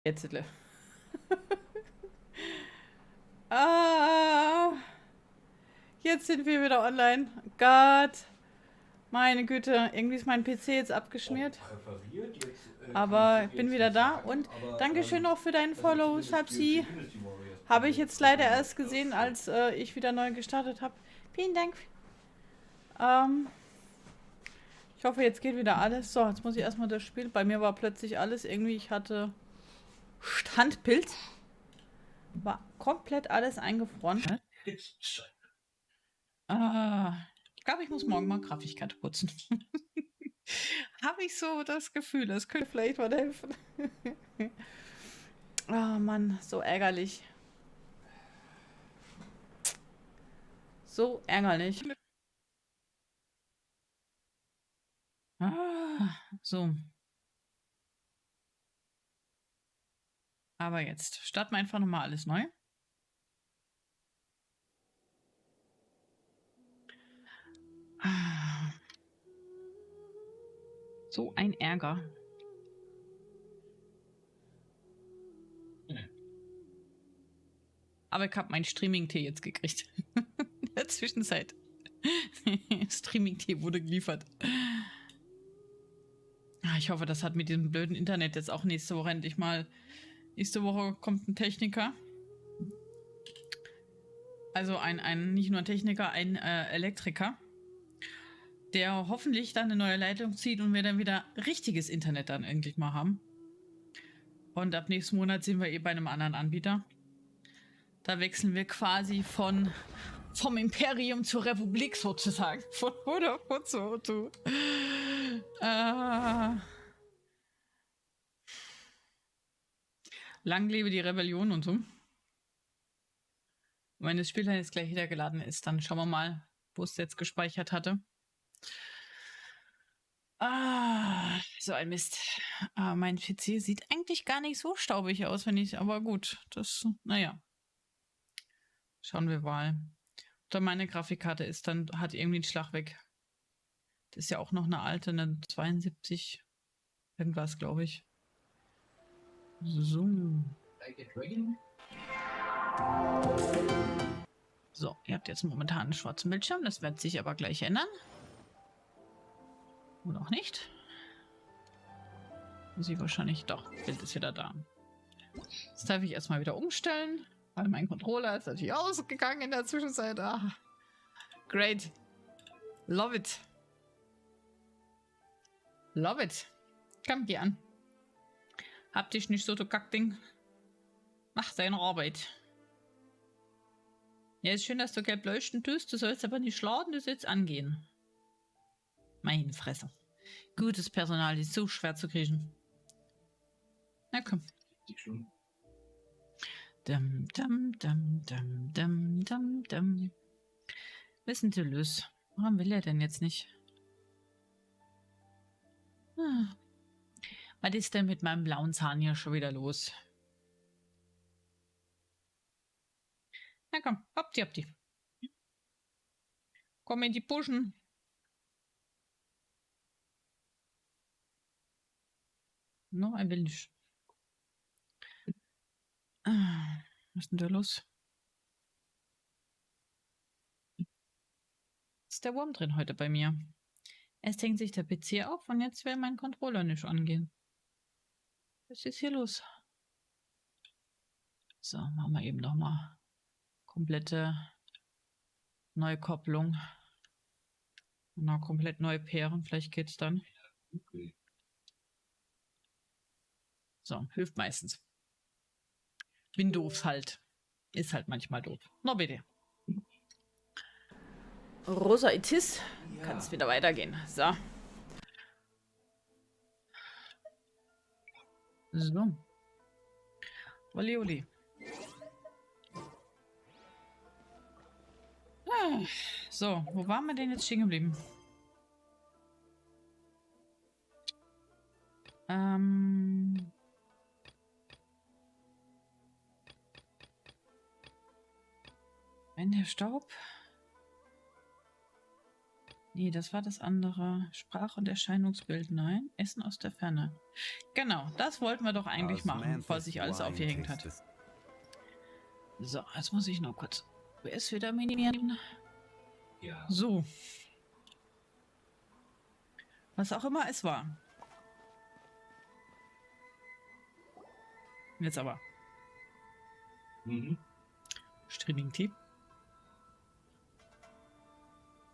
Jetzt. Ah, jetzt sind wir wieder online. Gott, meine Güte, irgendwie ist mein PC jetzt abgeschmiert. Präferiert. Jetzt kann ich Aber so ich bin jetzt wieder nicht da sagen, und aber Dankeschön auch für deinen also Follow, zumindest für Subsi. Dynasty Warriors Habe ich jetzt leider präferiert erst das gesehen, schon. als ich wieder neu gestartet habe. Vielen Dank. Ähm, ich hoffe, jetzt geht wieder alles. So, jetzt muss ich erstmal das Spiel. Bei mir war plötzlich alles irgendwie, ich hatte Standpilz. War komplett alles eingefroren. Ah, ich glaube, ich muss morgen mal Grafikkarte putzen. Habe ich so das Gefühl, das könnte vielleicht mal helfen. Oh Mann, so ärgerlich. So ärgerlich. So. Aber jetzt starten wir einfach nochmal alles neu. So ein Ärger. Aber ich habe meinen Streaming-Tee jetzt gekriegt. In der Zwischenzeit. Streaming-Tee wurde geliefert. Ich hoffe, das hat mit diesem blöden Internet jetzt auch nächste Woche endlich mal. Nächste Woche kommt ein Techniker. Also nicht nur ein Techniker, ein Elektriker, der hoffentlich dann eine neue Leitung zieht und wir dann wieder richtiges Internet dann endlich mal haben. Und ab nächsten Monat sind wir eh bei einem anderen Anbieter. Da wechseln wir quasi vom Imperium zur Republik sozusagen. Von Vodafone zu O2. Lang lebe die Rebellion und so. Und wenn das Spiel dann jetzt gleich wieder geladen ist, dann schauen wir mal, wo es jetzt gespeichert hatte. So ein Mist. Mein PC sieht eigentlich gar nicht so staubig aus, wenn ich, aber gut, naja. Schauen wir mal. Oder meine Grafikkarte hat irgendwie einen Schlag weg. Das ist ja auch noch eine alte, eine 72 irgendwas, glaube ich. So. So, ihr habt jetzt momentan einen schwarzen Bildschirm, das wird sich aber gleich ändern. Oder auch nicht. Muss ich wahrscheinlich doch. Bild ist wieder da. Jetzt darf ich erstmal wieder umstellen, weil mein Controller ist natürlich ausgegangen in der Zwischenzeit. Great. Love it. Love it. Komm, geh an. Hab dich nicht so, du Kackding. Mach deine Arbeit. Ja, ist schön, dass du gelb leuchten tust. Du sollst aber nicht schlagen, du sollst angehen. Meine Fresse. Gutes Personal ist so schwer zu kriegen. Na komm. Dum, dum, dum, dum, dum, dum, dum. Wissen Sie, los. Warum will er denn jetzt nicht? Was ist denn mit meinem blauen Zahn hier schon wieder los? Na komm, hoppdi. Komm in die Buschen. No, er will nicht. Was ist denn da los? Ist der Wurm drin heute bei mir? Erst hängt sich der PC auf und jetzt will mein Controller nicht angehen. Was ist hier los? So, machen wir eben nochmal komplette Neukopplung. Na, komplett neu pairen, vielleicht geht's dann. Okay. So, hilft meistens. Windows halt. Ist halt manchmal doof. Na bitte. Rosaitis. Ja. Kann es wieder weitergehen. So. So. Oli. So, wo waren wir denn jetzt stehen geblieben? Wenn der Staub. Nee, das war das andere. Sprache und Erscheinungsbild. Nein, Essen aus der Ferne. Genau, das wollten wir doch eigentlich machen, bevor sich alles aufgehängt hat. So, jetzt muss ich noch kurz OBS wieder minimieren. Ja. So. Was auch immer es war. Jetzt aber. Mhm. Streaming-Team.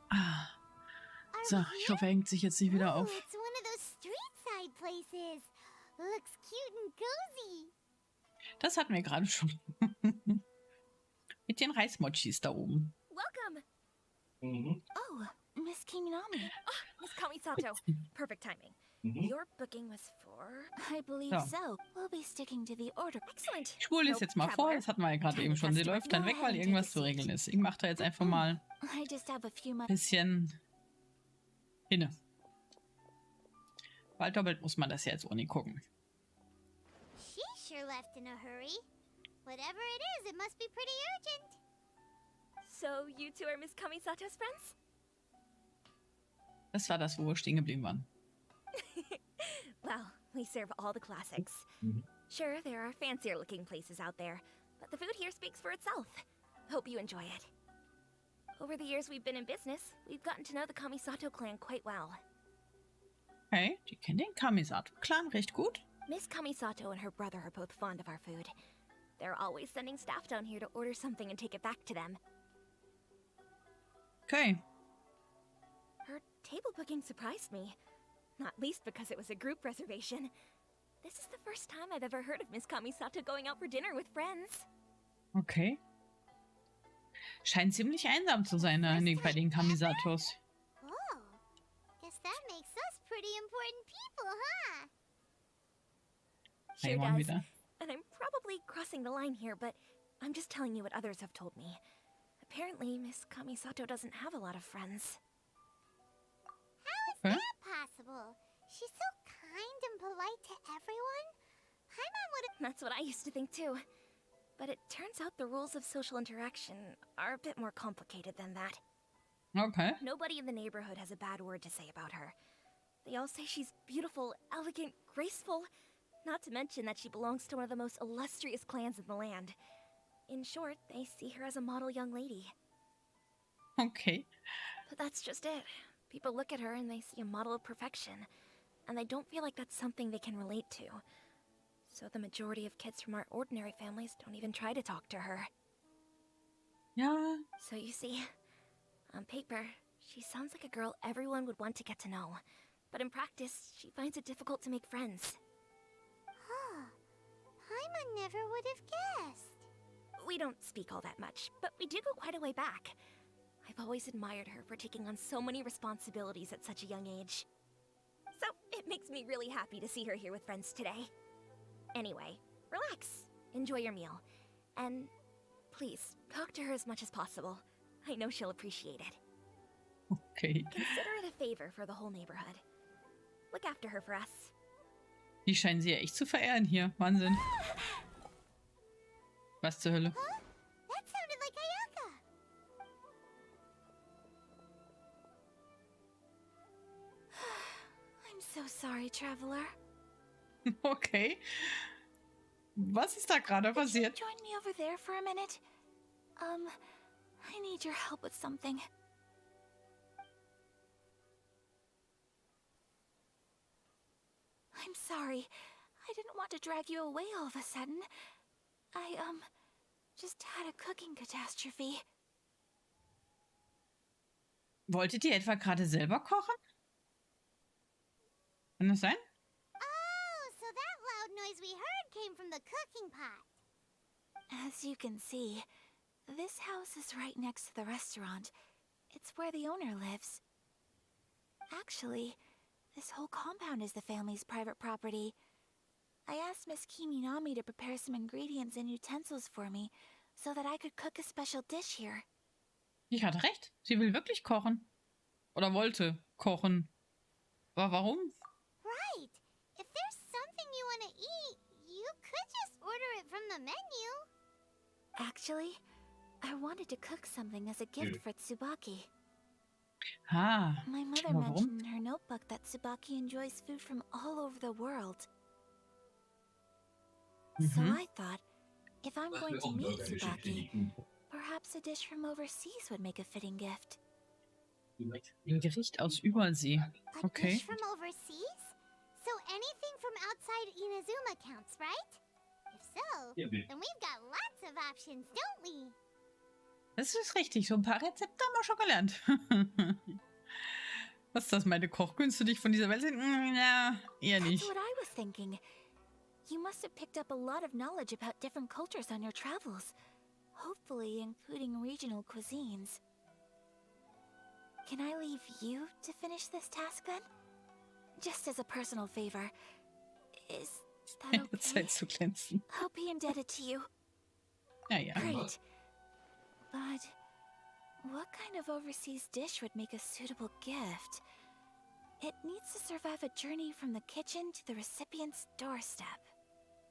Ah. So, ich hoffe, er hängt sich jetzt nicht wieder auf. It's one of those street-side places. Looks cute and cozy. Das hatten wir gerade schon. Mit den Reismochis da oben. Welcome! Mhm. Oh, Miss Kiminami. Miss Kamisato, perfect timing. Mhm. Your booking was for... I believe Ja. so. We'll be sticking to the order. Excellent. Ich spule es jetzt mal vor, das hatten wir ja gerade eben schon. Sie läuft dann weg, weil irgendwas zu regeln ist. Ich mache da jetzt einfach mal I just have a few ein months. bisschen inne. Weil doppelt muss man das ja jetzt ohne gucken. She sure left in a hurry. Whatever it is, it must be pretty urgent. So, you two are Miss Kamisato's friends? Das war das, wo wir stehen geblieben waren. Well, we serve all the classics. Mhm. Sure, there are fancier looking places out there, but the food here speaks for itself. Hope you enjoy it. Over the years we've been in business, we've gotten to know the Kamisato clan quite well. Okay, die kennen den Kamisato-Clan recht gut. Miss Kamisato and her brother are both fond of our food. They're always sending staff down here to order something and take it back to them. Okay. Her table booking surprised me, not least because it was a group reservation. This is the first time I've ever heard of Miss Kamisato going out for dinner with friends. Okay. Scheint ziemlich einsam zu sein bei den Kamisatos. Oh, guess that makes us pretty important people, huh? Hey, Sure mal does. wieder. And I'm probably crossing the line here, but I'm just telling you what others have told me. Apparently, Miss Kamisato doesn't have a lot of friends. How is Huh? that possible? She's so kind and polite to everyone. Paimon would have... That's what I used to think too. But it turns out the rules of social interaction are a bit more complicated than that. Okay. Nobody in the neighborhood has a bad word to say about her. They all say she's beautiful, elegant, graceful. Not to mention that she belongs to one of the most illustrious clans in the land. In short, they see her as a model young lady. Okay. But that's just it. People look at her and they see a model of perfection. And they don't feel like that's something they can relate to. So the majority of kids from our ordinary families don't even try to talk to her. Ja. So you see, on paper, she sounds like a girl everyone would want to get to know. But in practice, she finds it difficult to make friends. Huh. Paimon never would have guessed. We don't speak all that much, but we do go quite a way back. I've always admired her for taking on so many responsibilities at such a young age. So it makes me really happy to see her here with friends today. Anyway, relax, enjoy your meal, and please, talk to her as much as possible. I know she'll appreciate it. Okay. Consider it a favor for the whole neighborhood. Look after her for us. Die scheinen sie ja echt zu verehren hier. Wahnsinn. Was zur Hölle? Huh? That sounded like Ayaka. I'm so sorry, traveler. Okay. Was ist da gerade passiert? Join me over there for a minute. I need your help with something. I'm sorry. I didn't want to drag you away all of a sudden. I, just had a cooking catastrophe. Wolltet ihr etwa gerade selber kochen? Kann das sein? Oh, so that loud noise we heard came from the cooking pot. As you can see, this house is right next to the restaurant. It's where the owner lives. Actually, this whole compound is the family's private property. I asked Miss Kiminami to prepare some ingredients and utensils for me, so that I could cook a special dish here. Ich hatte recht. Sie will wirklich kochen. Oder wollte kochen. Aber warum? Right. If there's something you want to eat, you could just order it from the menu. Actually, I wanted to cook something as a gift for Tsubaki. Ah, My mother aber warum? mentioned in her notebook that Tsubaki enjoys food from all over the world. So Mhm. I thought, if I'm Das going wäre to auch meet Burgergeschichte, Tsubaki, die gut. perhaps a dish from overseas would make a fitting gift. Ein Gericht aus Übersee. A Okay. dish from overseas? So anything from outside Inazuma counts, right? If so, Ja, bitte. then we've got lots of options, don't we? Das ist richtig. So ein paar Rezepte haben wir schon gelernt. Was ist das, meine Kochkünste, die ich von dieser Welt sind? Ja, eher That's nicht. what I was thinking. You must have picked up a lot of knowledge about different cultures on your travels, hopefully including regional cuisines. Can I leave you to finish this task then? Just as a personal favor. Is that Keine okay? Zeit zu glänzen. I'll be indebted to you. Naja. Great. But what kind of overseas dish would make a suitable gift? It needs to survive a journey from the kitchen to the recipient's doorstep.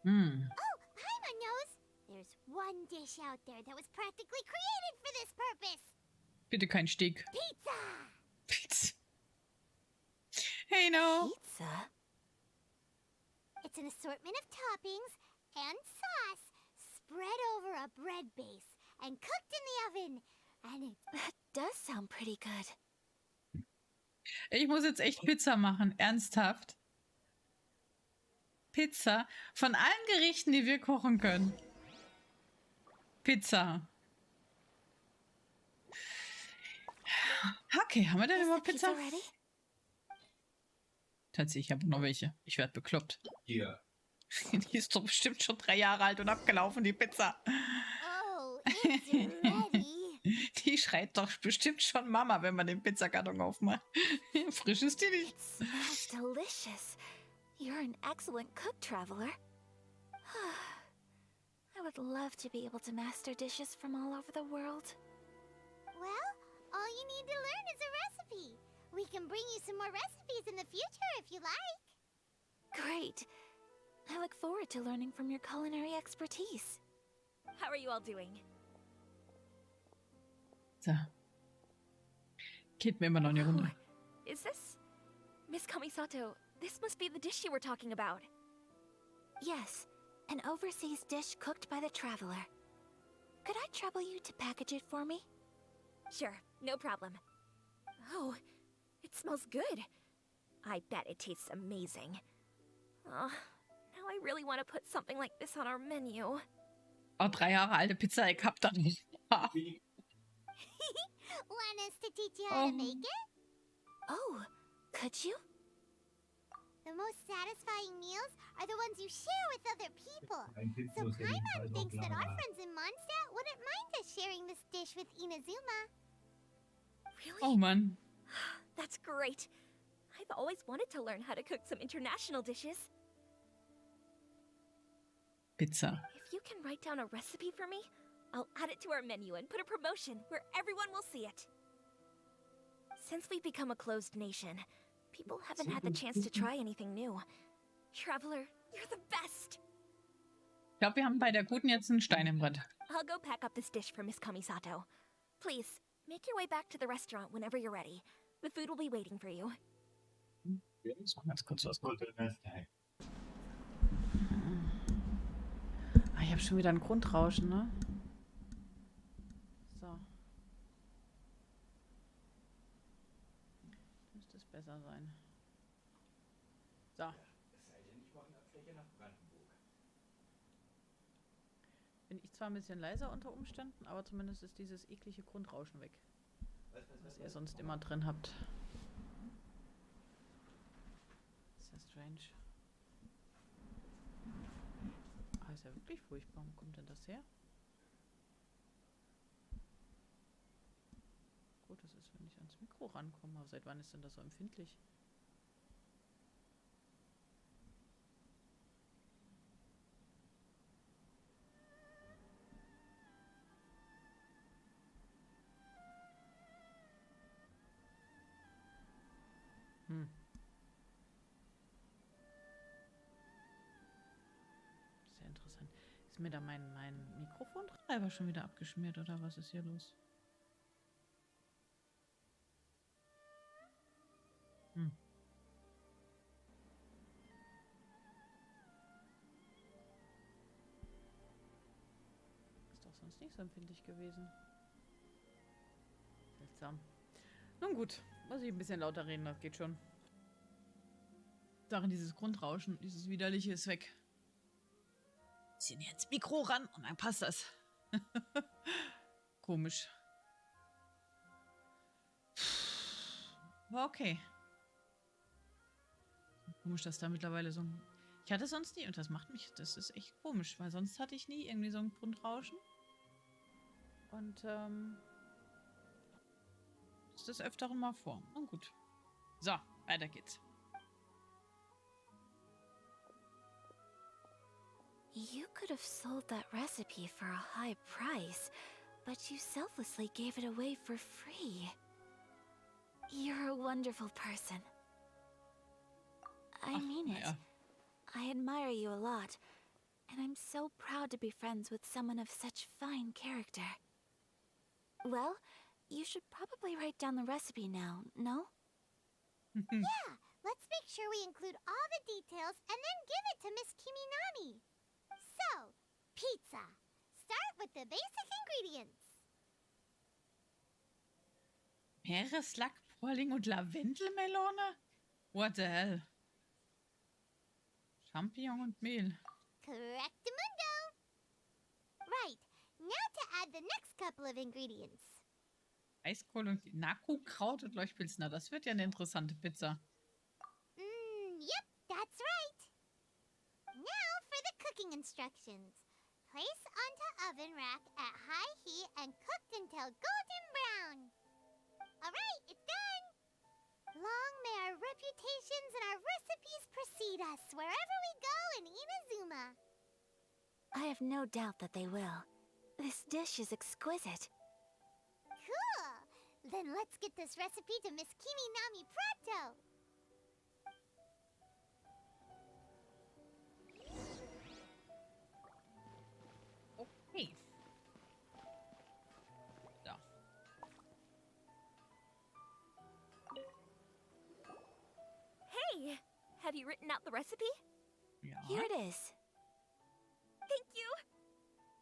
Hm. Oh, Paimon knows! There's one dish out there that was practically created for this purpose! Bitte kein Steg. Pizza! Pizza. Hey, no. Pizza? It's an assortment of toppings and sauce spread over a bread base and cooked in the oven. And it that does sound pretty good. Ich muss jetzt echt Pizza machen. Ernsthaft. Pizza. Von allen Gerichten, die wir kochen können. Pizza. Okay, haben wir denn Is the überhaupt pizza Pizza? ready? Tatsächlich, ich habe noch welche. Ich werde bekloppt. Hier. Die ist doch bestimmt schon 3 Jahre alt und abgelaufen, die Pizza. Oh, it's ready. Die schreit doch bestimmt schon Mama, wenn man den Pizzakarton aufmacht. Frisch ist die nicht. It smells delicious. You're an excellent cook, traveler. I would love to be able to master dishes from all over the world. Well, all you need to learn is a recipe. We can bring you some more recipes in the future if you like. Great. I look forward to learning from your culinary expertise. How are you all doing? So. Geht mir immer noch nicht runter. Is this... Miss Kamisato, this must be the dish you were talking about. Yes, an overseas dish cooked by the traveler. Could I trouble you to package it for me? Sure, no problem. Oh, it smells good. I bet it tastes amazing. Oh, now I really want to put something like this on our menu. Oh, 3 Jahre alte Pizza, ich hab da nicht. Want us to teach you how Oh. to make it? Oh, could you? The most satisfying meals are the ones you share with other people. Ein Kind So muss ja Paimon jedenfalls auch thinks that our klar friends in Mondstadt wouldn't mind us sharing this dish with Inazuma. Really? Oh Mann. That's great. I've always wanted to learn how to cook some international dishes. Pizza. If you can write down a recipe for me, I'll add it to our menu and put a promotion where everyone will see it. Since we've become a closed nation, people haven't had the chance to try anything new. Traveler, you're the best! Ich glaube, wir haben bei der Guten jetzt einen Stein im Brett. I'll go pack up this dish for Miss Kamisato. Please, make your way back to the restaurant whenever you're ready. The food will be waiting for you. Ganz kurz was. Teil. Ah, ich habe schon wieder ein Grundrauschen, ne? So. Müsste es besser sein. So. Es sei denn, ich mache einen Abstecher nach Brandenburg. Bin ich zwar ein bisschen leiser unter Umständen, aber zumindest ist dieses eklige Grundrauschen weg, was ihr sonst immer drin habt. Ist ja strange. Ah, ist ja wirklich furchtbar. Wo kommt denn das her? Gut, das ist, wenn ich ans Mikro rankomme. Aber seit wann ist denn das so empfindlich? Hm. Sehr interessant. Ist mir da mein Mikrofon-Treiber schon wieder abgeschmiert oder was ist hier los? Hm. Ist doch sonst nicht so empfindlich gewesen. Seltsam. Nun gut, muss ich ein bisschen lauter reden, das geht schon. Sache, dieses Grundrauschen, dieses Widerliche ist weg. Bisschen hier ins Mikro ran und dann passt das. Komisch. War okay. Komisch, dass da mittlerweile so ein... Ich hatte sonst nie, und das macht mich... Das ist echt komisch, weil sonst hatte ich nie irgendwie so ein Grundrauschen. Und, ist das öfteren mal vor. Na gut. So, weiter geht's. You could have sold that recipe for a high price, but you selflessly gave it away for free. You're a wonderful person. I mean it. Ja. I admire you a lot, and I'm so proud to be friends with someone of such fine character. Well, you should probably write down the recipe now, no? Yeah, let's make sure we include all the details and then give it to Miss Kiminami. So, pizza. Start with the basic ingredients. Meereslack, Prolling und Lavendelmelone? What the hell? Champignon und Mehl. Correctamundo. Right, now to add the next couple of ingredients. Eiskohl und Naku-Kraut und Leuchtpilz. Na, das wird ja eine interessante Pizza. Yep, that's right. Now for the cooking instructions. Place onto oven rack at high heat and cooked until golden brown. Alright, it's done. Long may our reputations and our recipes precede us wherever we go in Inazuma. I have no doubt that they will. This dish is exquisite. Cool. Then let's get this recipe to Miss Kiminami pronto. Okay. So. Hey, have you written out the recipe? Ja. Here it is. Thank you.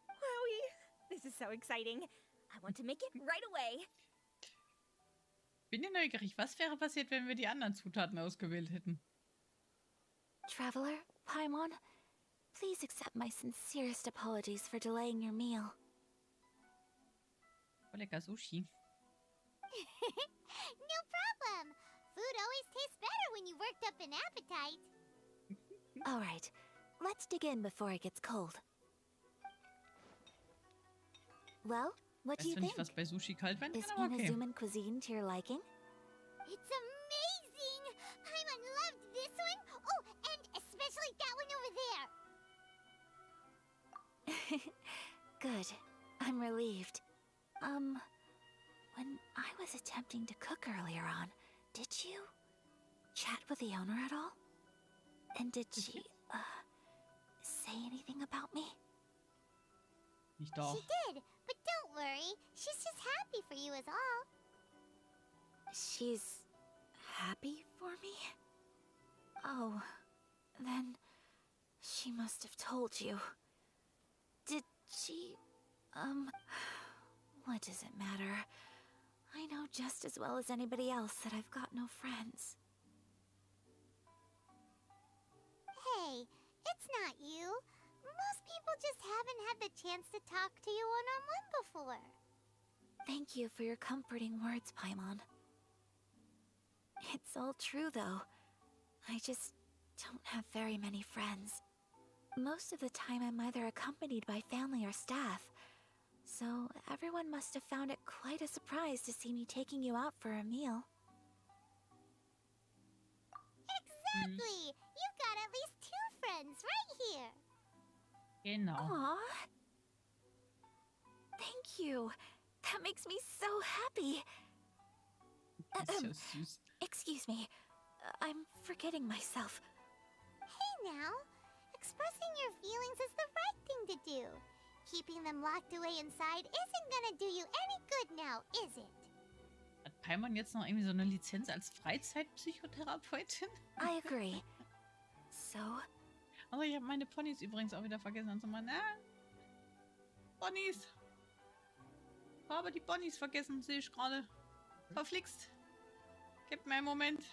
Wowie, this is so exciting. I want to make it right away. Bin ja neugierig. Was wäre passiert, wenn wir die anderen Zutaten ausgewählt hätten? Traveler, Paimon, please accept my sincerest apologies for delaying your meal. Oh, lecker Sushi. No problem. Food always tastes better when you worked up an appetite. All right, let's dig in before it gets cold. Well, what do Weißt you du nicht, think? was bei Sushi kalt werden Is kann? Aber okay. Inazuman cuisine to your liking? It's amazing! Paimon loved this one. Oh, and especially that one over there. Good. I'm relieved. When I was attempting to cook earlier on, did you chat with the owner at all? And did she, say anything about me? Nicht doch. She did, but don't worry. She's just happy for you is all. She's happy for me? Oh, then she must have told you. Did she, what does it matter? I know just as well as anybody else that I've got no friends. Hey, it's not you. Most people just haven't had the chance to talk to you one-on-one before. Thank you for your comforting words, Paimon. It's all true, though. I just don't have very many friends. Most of the time I'm either accompanied by family or staff, so everyone must have found it quite a surprise to see me taking you out for a meal. Exactly! You've got at least 2 friends right here. Genau. Aww. Thank you. That makes me so happy. Ist ja süß. Excuse me. I'm forgetting myself. Hey now, expressing your feelings is the right thing to do. Keeping them locked away inside isn't gonna do you any good now, is it? Paimon jetzt noch irgendwie so eine Lizenz als Freizeitpsychotherapeutin? I agree. So, Also ich habe meine Ponys übrigens auch wieder vergessen anzumachen. Ponys. Habe die Ponys vergessen, sehe ich gerade. Verflixt. Gib mir einen Moment.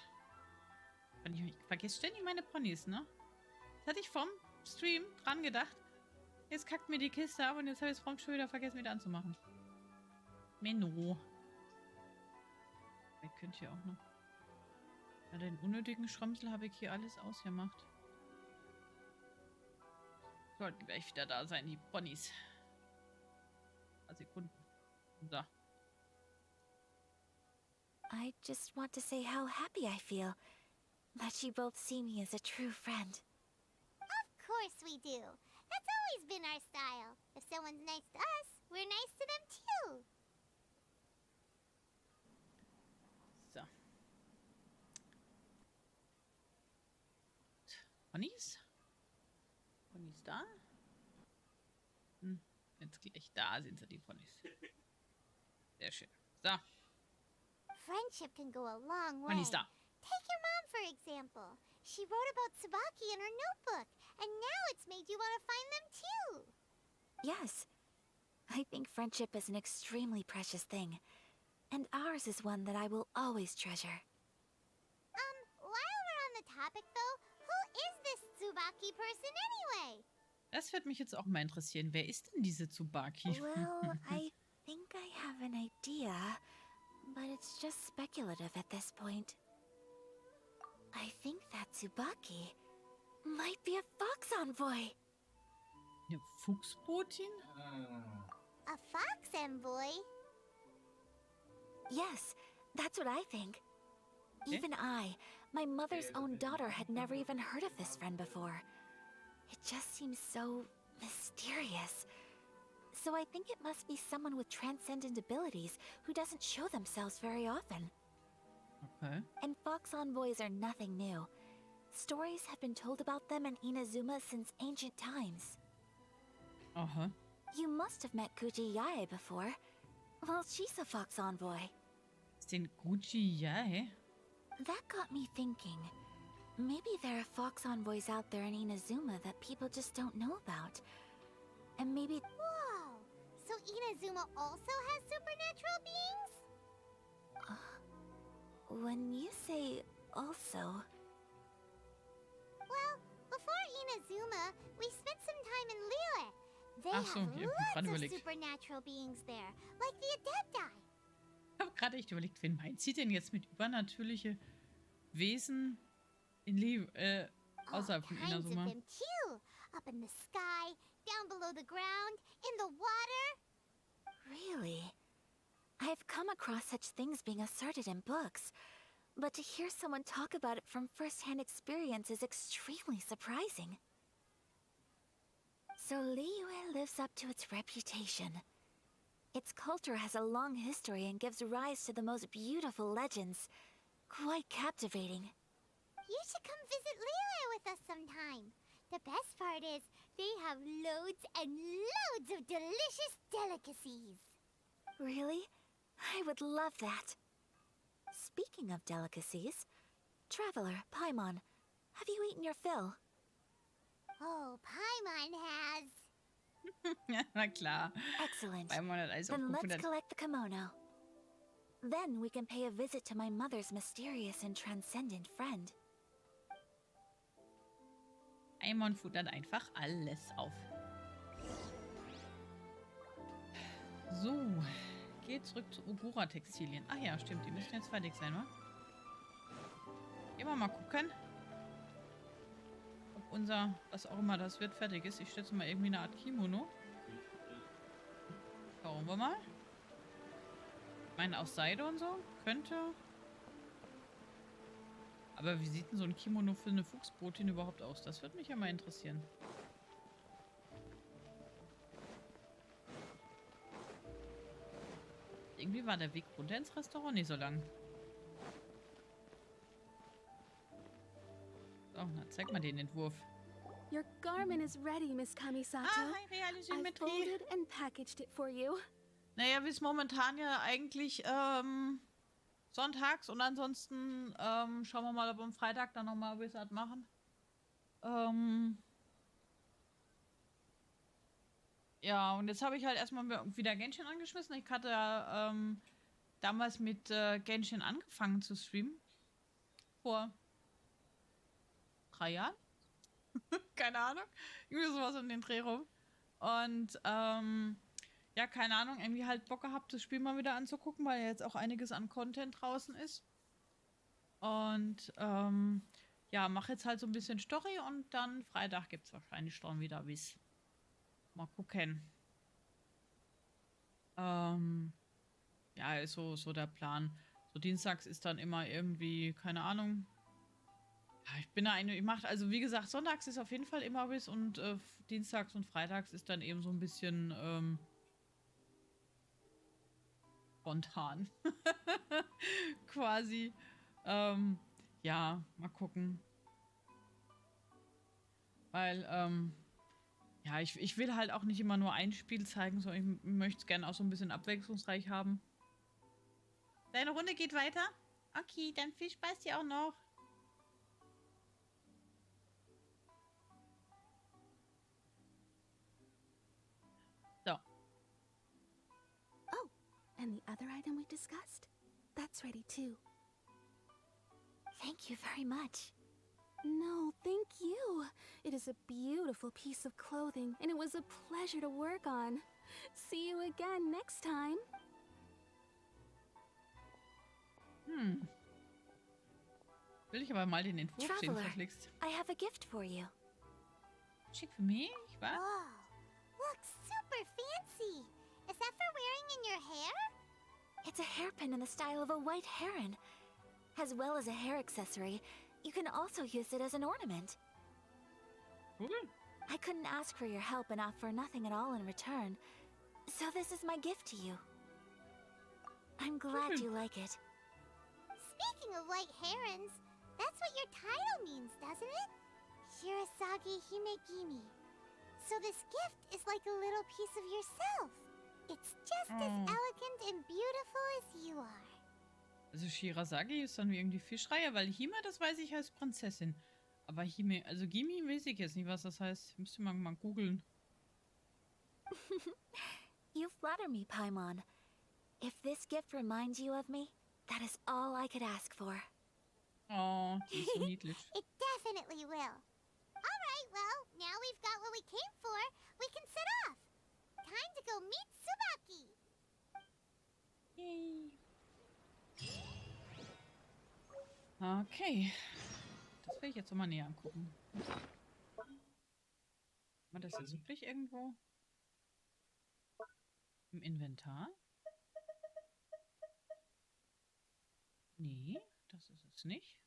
Ich vergesse ständig meine Ponys, ne? Das hatte ich vom Stream dran gedacht. Jetzt kackt mir die Kiste ab und jetzt habe ich es prompt schon wieder vergessen, wieder anzumachen. Menno. Ich könnte hier auch noch. Ja, den unnötigen Schrömsel habe ich hier alles ausgemacht. Sollten gleich wieder da sein, die Ponys. Paar Sekunden. So. I just want to say how happy I feel that you both see me as a true friend. Of course we do. That's always been our style. If someone's nice to us, we're nice to them too. So. Ponys? Ponys da? Jetzt gleich da sind sie, die Ponys. Sehr schön. So, Friendship can go a long way. Ponys da. Take your mom, for example. She wrote about Tsubaki in her notebook, and now it's made you want to find them too. Yes, I think friendship is an extremely precious thing, and ours is one that I will always treasure. While we're on the topic though, who is this Tsubaki person anyway? Das wird mich jetzt auch mal interessieren. Wer ist denn diese Tsubaki? Well, I think I have an idea, but it's just speculative at this point. I think that Tsubaki might be a fox envoy. Eine Fuchsbotin? A fox envoy? Yes, that's what I think. Even I, my mother's own daughter, had never even heard of this friend before. It just seems so mysterious. So I think it must be someone with transcendent abilities who doesn't show themselves very often. Okay. And fox envoys are nothing new. Stories have been told about them in Inazuma since ancient times. Aha. You must have met Kuji Yae before. Well, she's a fox envoy. Ist den Gucci Yae? That got me thinking. Maybe there are fox envoys out there in Inazuma that people just don't know about. And maybe... Whoa! So Inazuma also has supernatural beings? When you say also... Well, before Inazuma, we spent some time in Liyue. They Ach so, have ich hab grad lots of überlegt. supernatural beings there, like the Adepti. Ich habe gerade echt überlegt, wen meint sie denn jetzt mit übernatürliche Wesen in außerhalb von Kinds of Inazuma? them too. Up in the sky, down below the ground, in the water. Really? I've come across such things being asserted in books, but to hear someone talk about it from first-hand experience is extremely surprising. So Liyue lives up to its reputation. Its culture has a long history and gives rise to the most beautiful legends. Quite captivating. You should come visit Liyue with us sometime. The best part is, they have loads and loads of delicious delicacies. Really? I would love that. Speaking of delicacies, Traveler, Paimon, have you eaten your fill? Oh, Paimon has. Ja, na klar. Excellent. Paimon hat alles Then let's aufgefuttert. collect the kimono. Then we can pay a visit to my mother's mysterious and transcendent friend. Paimon futtert einfach alles auf. So, geht zurück zu Ogura-Textilien. Ach ja, stimmt, die müssen jetzt fertig sein, wa? Gehen wir mal gucken, ob unser, was auch immer das wird, fertig ist. Ich schätze mal irgendwie eine Art Kimono. Schauen wir mal. Ich meine, aus Seide und so könnte... Aber wie sieht denn so ein Kimono für eine Fuchsbotin überhaupt aus? Das würde mich ja mal interessieren. Irgendwie war der Weg runter ins Restaurant nicht so lang. So, na zeig mal den Entwurf. Your garment is ready, Miss Kamisato. Ah, hi, reale I Symmetrie. folded and packaged it for you. Naja, wie es momentan ja eigentlich sonntags und ansonsten schauen wir mal, ob wir am Freitag dann nochmal Wizard machen. Ja, und jetzt habe ich halt erstmal wieder Genshin angeschmissen. Ich hatte ja damals mit Genshin angefangen zu streamen. Vor 3 Jahren? Keine Ahnung. Irgendwie sowas um den Dreh rum. Und ja, keine Ahnung, irgendwie halt Bock gehabt, das Spiel mal wieder anzugucken, weil jetzt auch einiges an Content draußen ist. Und ja, mache jetzt halt so ein bisschen Story und dann Freitag gibt es wahrscheinlich schon wieder Wiss. Mal gucken. Ja, ist so der Plan. So dienstags ist dann immer irgendwie, keine Ahnung. Ja, ich mache, also wie gesagt, sonntags ist auf jeden Fall immer Wiss und dienstags und freitags ist dann eben so ein bisschen spontan. Quasi. Ja, mal gucken. Weil, ja, ich will halt auch nicht immer nur ein Spiel zeigen, sondern ich möchte es gerne auch so ein bisschen abwechslungsreich haben. Deine Runde geht weiter? Okay, dann viel Spaß dir auch noch. So. Oh, and the other item we discussed? That's ready too. Thank you very much. No, thank you. It is a beautiful piece of clothing, and it was a pleasure to work on. See you again next time. Will ich aber mal den Entwurf sehen, Traveler, verflixt. I have a gift for you. Schick für mich, was? Whoa, looks super fancy. Is that for wearing in your hair? It's a hairpin in the style of a white heron. As well as a hair accessory, you can also use it as an ornament. Cool. I couldn't ask for your help and offer nothing at all in return, so this is my gift to you. I'm glad you like it. Speaking of white herons, that's what your title means, doesn't it? Shirasagi Himegimi. So this gift is like a little piece of yourself. It's just as elegant and beautiful as you are. Also Shirasagi ist dann wie irgendwie Fischreihe, weil Hime, das weiß ich, heißt Prinzessin. Aber Hime, also Gimi weiß ich jetzt nicht, was das heißt. Müsste man mal googeln. You flatter me, Paimon. If this gift reminds you of me, that is all I could ask for. Oh, die ist so niedlich. It definitely will. All right, well, now we've got what we came for. We can set off. Time to go meet Tsubaki. Yay. Okay. Das will ich jetzt nochmal näher angucken. War das jetzt wirklich irgendwo im Inventar? Nee, das ist es nicht.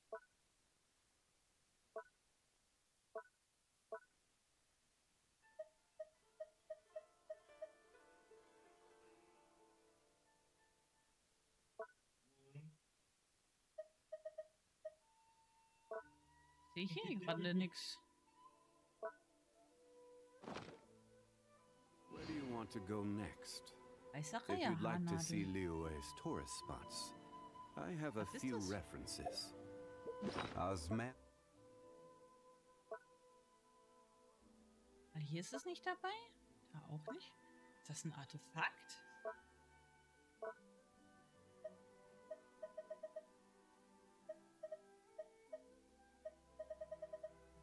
Sehe ich hier gerade nichts. Where do you want to go next? Weißer If you'd like to see Reiherhaarnadel. Liyue's tourist spots, I have a Was ist few das? references. Osman. Weil hier ist es nicht dabei? Da auch nicht? Ist das ein Artefakt?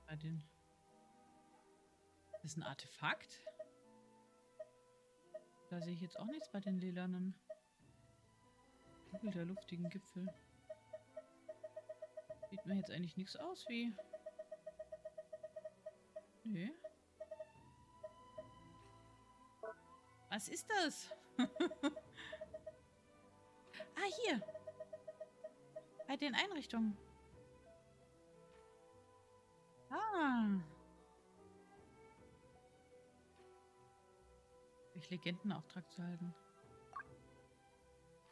Bei den... Ist das ein Artefakt? Da sehe ich jetzt auch nichts bei den lilanen. Hügel der luftigen Gipfel. Sieht mir jetzt eigentlich nichts aus wie... Nee. Was ist das? Ah, hier. Bei den Einrichtungen. Ah. Durch Legendenauftrag zu halten.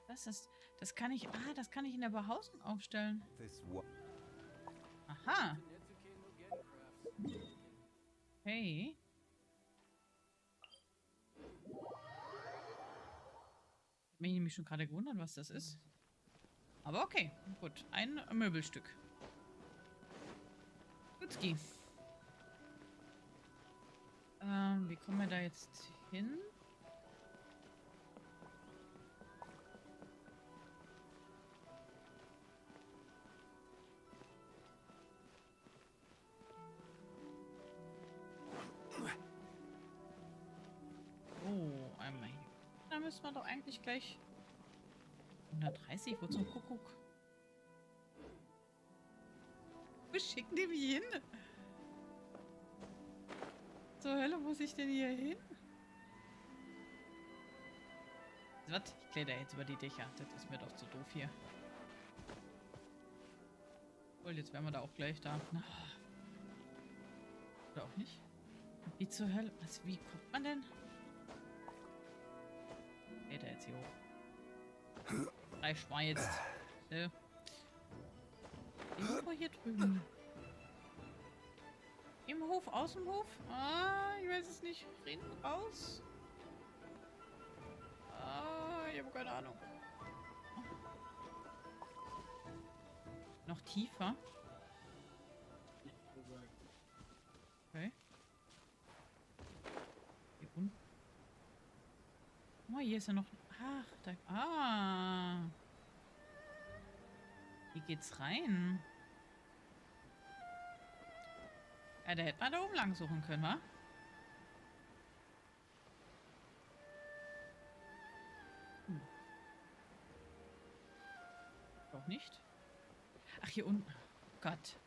Das kann ich in der Behausung aufstellen. Aha. Hey. Ich habe mich nämlich schon gerade gewundert, was das ist. Aber okay, gut. Ein Möbelstück. Gutski. Wie kommen wir da jetzt hin? Oh, einmal hier. Da müssen wir doch eigentlich gleich 130, wo zum Kuckuck? Wo schicken die mich hin? Zur Hölle muss ich denn hier hin? Was? Ich kletter jetzt über die Dächer. Das ist mir doch zu doof hier. Wohl, jetzt wären wir da auch gleich da. Oder auch nicht? Wie zur Hölle? Was, wie kommt man denn? Geht er jetzt hier hoch? Reicht mal jetzt. So. Irgendwo hier drüben. Im Hof, aus dem Hof? Ah, ich weiß es nicht. Rein, raus? Ah, ich habe keine Ahnung. Noch tiefer? Okay. Hier unten. Oh, hier ist ja noch... Ach, da... Ah. Hier geht's rein. Ja, da hätte man da oben lang suchen können, wa? Doch nicht. Ach, hier unten. Oh Gott.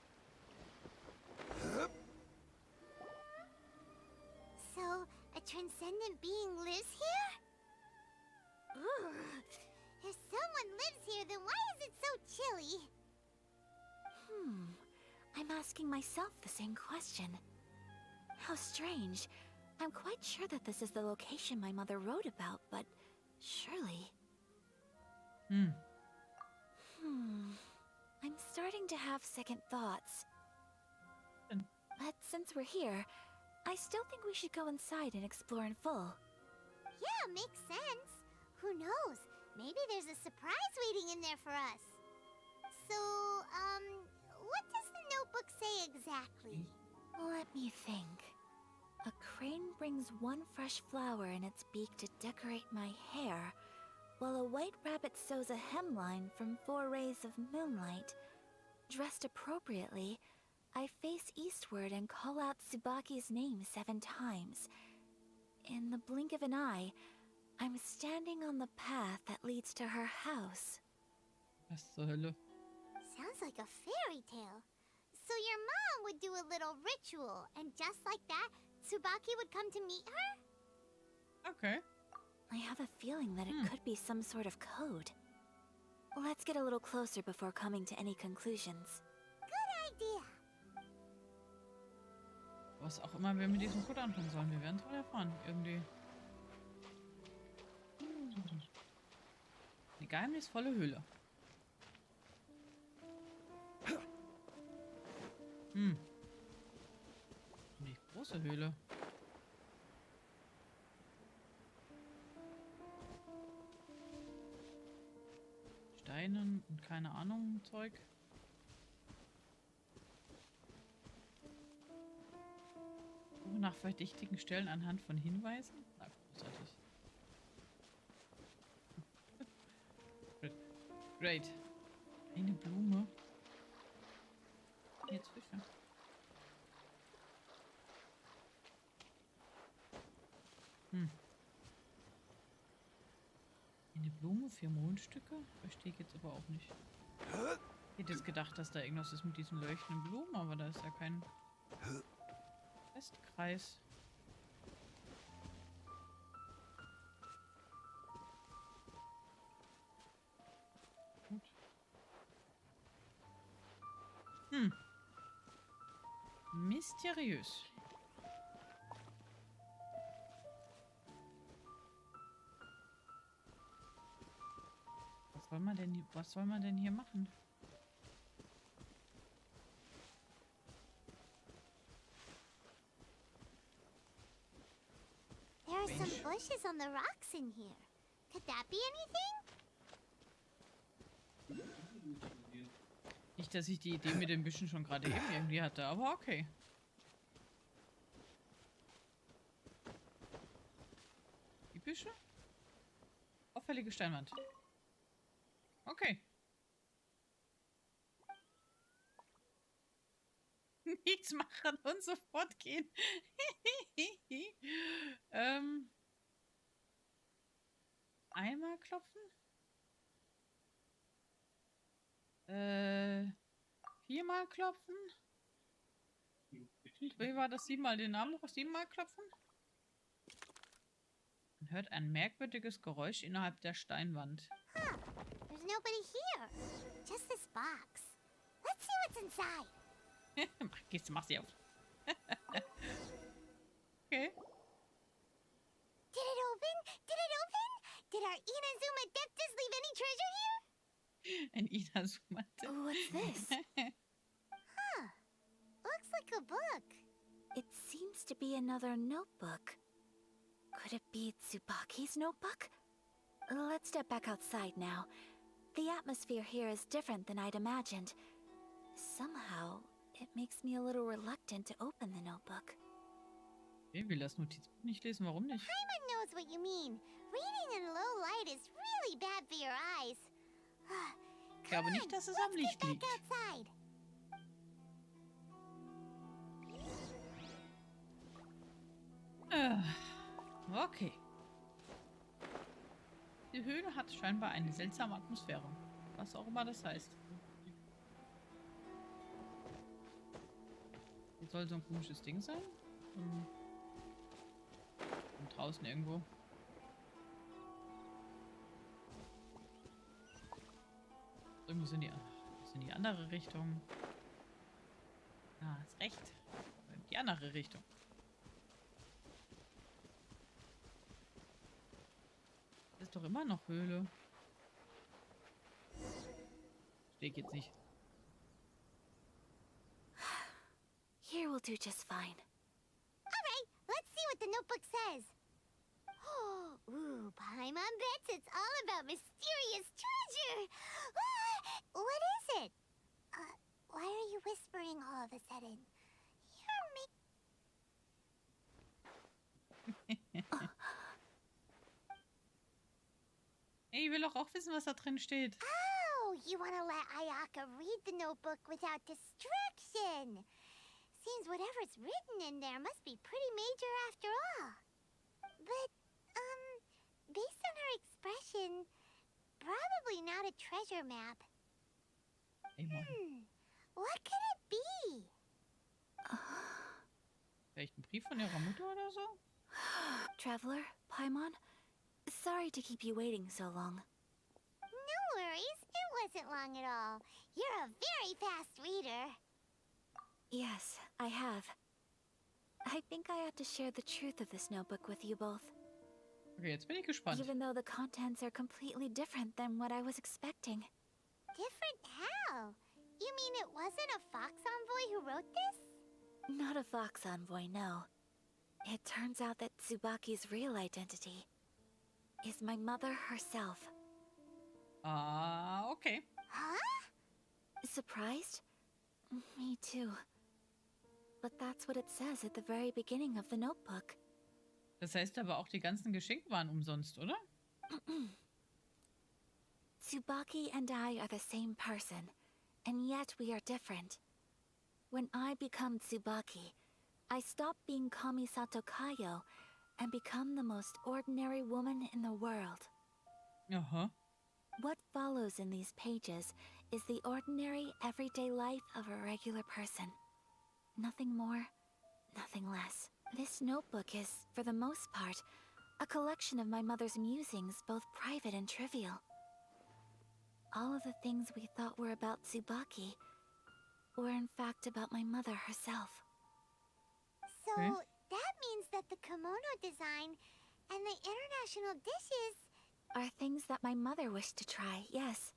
So, a transcendent being lives here? Ugh. If someone lives here, then why is it so chilly? I'm asking myself the same question. How strange. I'm quite sure that this is the location my mother wrote about, but surely... I'm starting to have second thoughts. But since we're here, I still think we should go inside and explore in full. Yeah, makes sense. Who knows? Maybe there's a surprise waiting in there for us. So, what does the notebook say exactly? Let me think. A crane brings one fresh flower in its beak to decorate my hair, while a white rabbit sews a hemline from 4 rays of moonlight. Dressed appropriately, I face eastward and call out Tsubaki's name 7 times. In the blink of an eye, I'm standing on the path that leads to her house. Was zur Hölle? Sounds like a fairy tale. So your mom would do a little ritual, and just like that, Tsubaki would come to meet her? Okay. I have a feeling that it could be some sort of code. Let's get a little closer before coming to any conclusions. Good idea. Was auch immer wir mit diesem Code anfangen sollen. Wir werden es wohl erfahren. Irgendwie. Eine geheimnisvolle Höhle. Eine große Höhle. Steinen und keine Ahnung, Zeug. Suche nach verdächtigen Stellen anhand von Hinweisen. Na, großartig. Great. Eine Blume. Jetzt Fische. Eine Blume, 4 Mondstücke? Verstehe ich jetzt aber auch nicht. Ich hätte jetzt gedacht, dass da irgendwas ist mit diesen leuchtenden Blumen, aber da ist ja kein Festkreis. Gut. Mysteriös. Was soll man denn hier machen? There are some bushes on the rocks in here. Could that be anything? Nicht, dass ich die Idee mit den Büschen schon gerade eben irgendwie hatte, aber okay. Die Büsche? Auffällige Steinwand. Okay. Nichts machen und sofort gehen. Einmal klopfen. Viermal klopfen. Wie war das? Siebenmal den Namen noch? Siebenmal klopfen? Man hört ein merkwürdiges Geräusch innerhalb der Steinwand. Huh. There's nobody here. Just this box. Let's see what's inside. Mach sie auf. Okay. Did it open? Did it open? Did our Inazuma Deptus leave any treasure here? Ein Inazuma. What's this? Huh. Looks like a book. It seems to be another notebook. Could it be Tsubaki's notebook? Let's step back outside now. The atmosphere here is different than I'd imagined. Somehow, it makes me a little reluctant to open the notebook. Ich will das Notizbuch nicht lesen. Warum nicht? Paimon knows what you mean. Reading in low light is really bad for your eyes. Ich glaube nicht, dass es am Licht liegt. Outside. Okay. Die Höhle hat scheinbar eine seltsame Atmosphäre. Was auch immer das heißt. Hier soll so ein komisches Ding sein. Und draußen irgendwo. Irgendwo sind die andere Richtung. Ah, ist recht. Die andere Richtung. Das ist doch immer noch Höhle. Stehe ich jetzt nicht. Here will do just fine. Alright, let's see what the notebook says. Ooh, Paimon bets it's all about mysterious treasure. What is it? Why are you whispering all of a sudden? Hey, ich will doch auch wissen, was da drin steht. Oh, you want to let Ayaka read the notebook without distraction. Seems whatever's written in there must be pretty major after all. But, based on her expression, probably not a treasure map. Ey, Mann. What could it be? Vielleicht ein Brief von ihrer Mutter oder so? Traveler, Paimon, sorry to keep you waiting so long. No worries, it wasn't long at all. You're a very fast reader. Yes, I have. I think I ought to share the truth of this notebook with you both. Okay, jetzt bin ich gespannt. Even though the contents are completely different than what I was expecting. Different how? You mean it wasn't a fox envoy who wrote this? Not a fox envoy, no. It turns out that Tsubaki's real identity is my mother herself. Okay. Huh? Surprised? Me too. But that's what it says at the very beginning of the notebook. Das heißt aber auch, die ganzen Geschenke waren umsonst, oder? Tsubaki and I are the same person, and yet we are different. When I become Tsubaki, I stop being Kamisato Kayo and become the most ordinary woman in the world. Aha. What follows in these pages is the ordinary, everyday life of a regular person. Nothing more, nothing less. This notebook is, for the most part, a collection of my mother's musings, both private and trivial. All of the things we thought were about Tsubaki were in fact about my mother herself. So, Okay. that means that the kimono design and the international dishes... Are things that my mother wished to try, yes.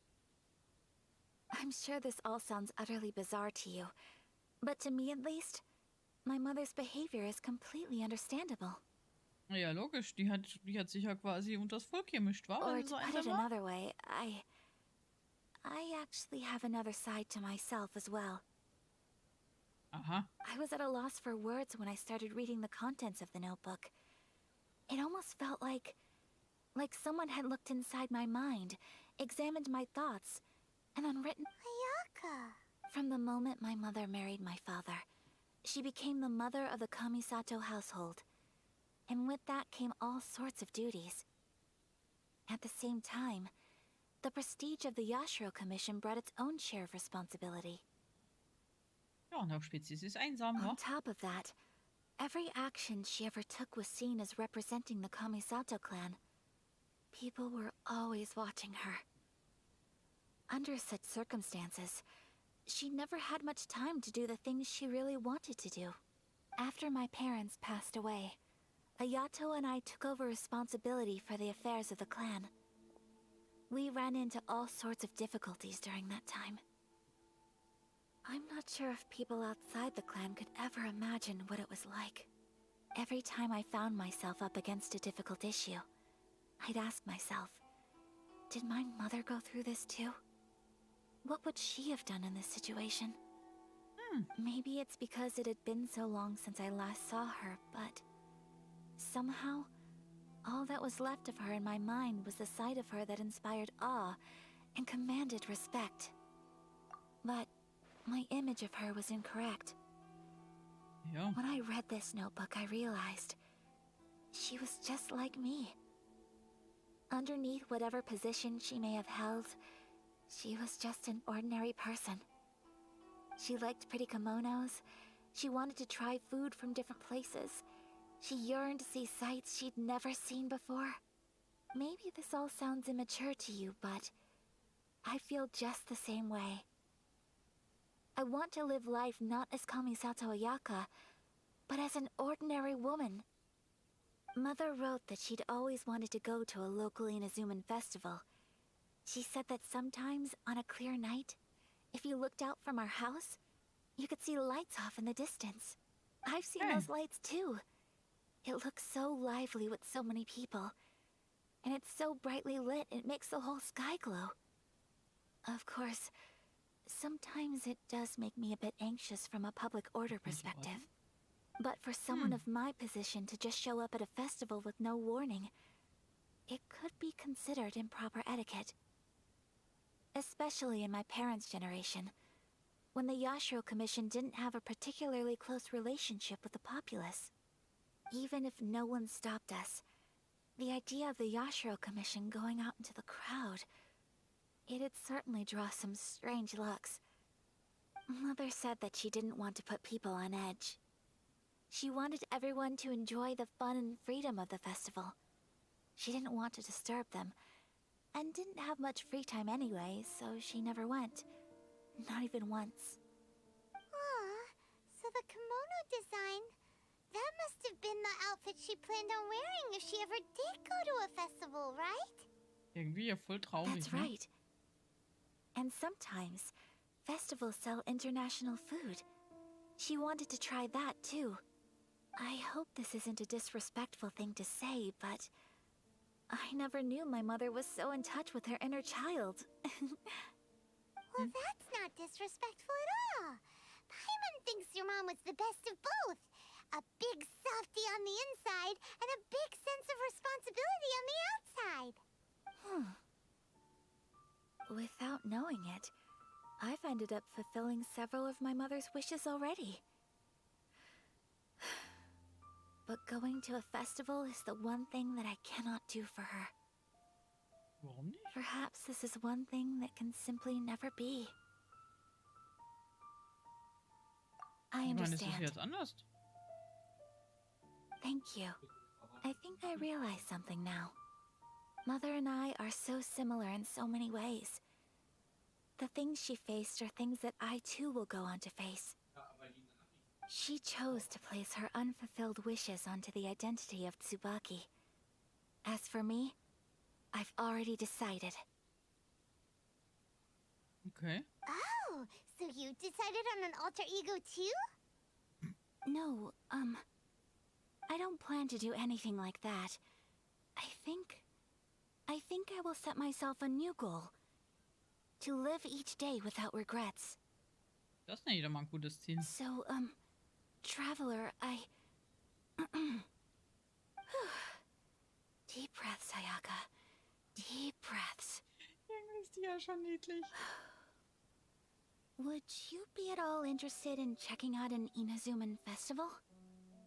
I'm sure this all sounds utterly bizarre to you, but to me at least, my mother's behavior is completely understandable. Ja, logisch. Die hat sich ja quasi unter das Volk gemischt, war? Or Weil sie to so put einsam it war? another way, I actually have another side to myself as well. Aha. I was at a loss for words when I started reading the contents of the notebook. It almost felt like someone had looked inside my mind, examined my thoughts, and then written... Ayaka! From the moment my mother married my father, she became the mother of the Kamisato household. And with that came all sorts of duties. At the same time, the prestige of the Yashiro Commission brought its own share of responsibility. Ja, und auch Spezies ist einsam, On wa? top of that, every action she ever took was seen as representing the Kamisato clan. People were always watching her. Under such circumstances, she never had much time to do the things she really wanted to do. After my parents passed away, Ayato and I took over responsibility for the affairs of the clan. We ran into all sorts of difficulties during that time. I'm not sure if people outside the clan could ever imagine what it was like. Every time I found myself up against a difficult issue, I'd ask myself, did my mother go through this too? What would she have done in this situation? Maybe it's because it had been so long since I last saw her, but somehow, all that was left of her in my mind was the side of her that inspired awe and commanded respect. But my image of her was incorrect. Ja. When I read this notebook, I realized she was just like me. Underneath whatever position she may have held, she was just an ordinary person. She liked pretty kimonos. She wanted to try food from different places. She yearned to see sights she'd never seen before. Maybe this all sounds immature to you, but I feel just the same way. I want to live life not as Kamisato Ayaka, but as an ordinary woman. Mother wrote that she'd always wanted to go to a local Inazuman festival. She said that sometimes, on a clear night, if you looked out from our house, you could see lights off in the distance. I've seen those lights too. It looks so lively with so many people. And it's so brightly lit, it makes the whole sky glow. Of course, sometimes it does make me a bit anxious from a public order perspective. But for someone of my position to just show up at a festival with no warning, it could be considered improper etiquette. Especially in my parents' generation, when the Yashiro Commission didn't have a particularly close relationship with the populace. Even if no one stopped us, the idea of the Yashiro Commission going out into the crowd, it'd certainly draw some strange looks. Mother said that she didn't want to put people on edge. She wanted everyone to enjoy the fun and freedom of the festival. She didn't want to disturb them, and didn't have much free time anyway, so she never went. Not even once. Aw, so the kimono design, that must have been the outfit she planned on wearing if she ever did go to a festival, right? Irgendwie ja voll traurig. That's ne? right. And sometimes, festivals sell international food. She wanted to try that too. I hope this isn't a disrespectful thing to say, but I never knew my mother was so in touch with her inner child. Well, that's not disrespectful at all. Paimon thinks your mom was the best of both. A big softie on the inside and a big sense of responsibility on the outside. Without knowing it, I've ended up fulfilling several of my mother's wishes already. But going to a festival is the one thing that I cannot do for her. Warum nicht? Perhaps this is one thing that can simply never be. I Ich meine, das ist understand. jetzt anders. Thank you. I think I realize something now. Mother and I are so similar in so many ways. The things she faced are things that I too will go on to face. She chose to place her unfulfilled wishes onto the identity of Tsubaki. As for me, I've already decided. Okay. Oh, so you decided on an alter ego too? No, I don't plan to do anything like that. I think I will set myself a new goal. To live each day without regrets. Das ist nicht doch mal ein gutes Ziel. So, Traveler, Deep breaths, Ayaka. Deep breaths. Irgendwie ist die ja schon niedlich. Would you be at all interested in checking out an Inazuman festival?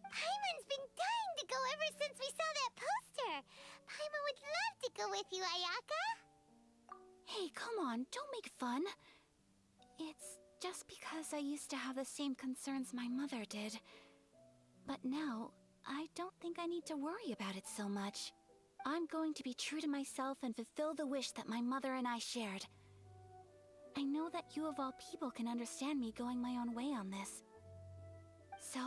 Paimon's been dying to go ever since we saw that poster. Paimon would love to go with you, Ayaka. Hey, come on, don't make fun. It's just because I used to have the same concerns my mother did. But now, I don't think I need to worry about it so much. I'm going to be true to myself and fulfill the wish that my mother and I shared. I know that you of all people can understand me going my own way on this. So,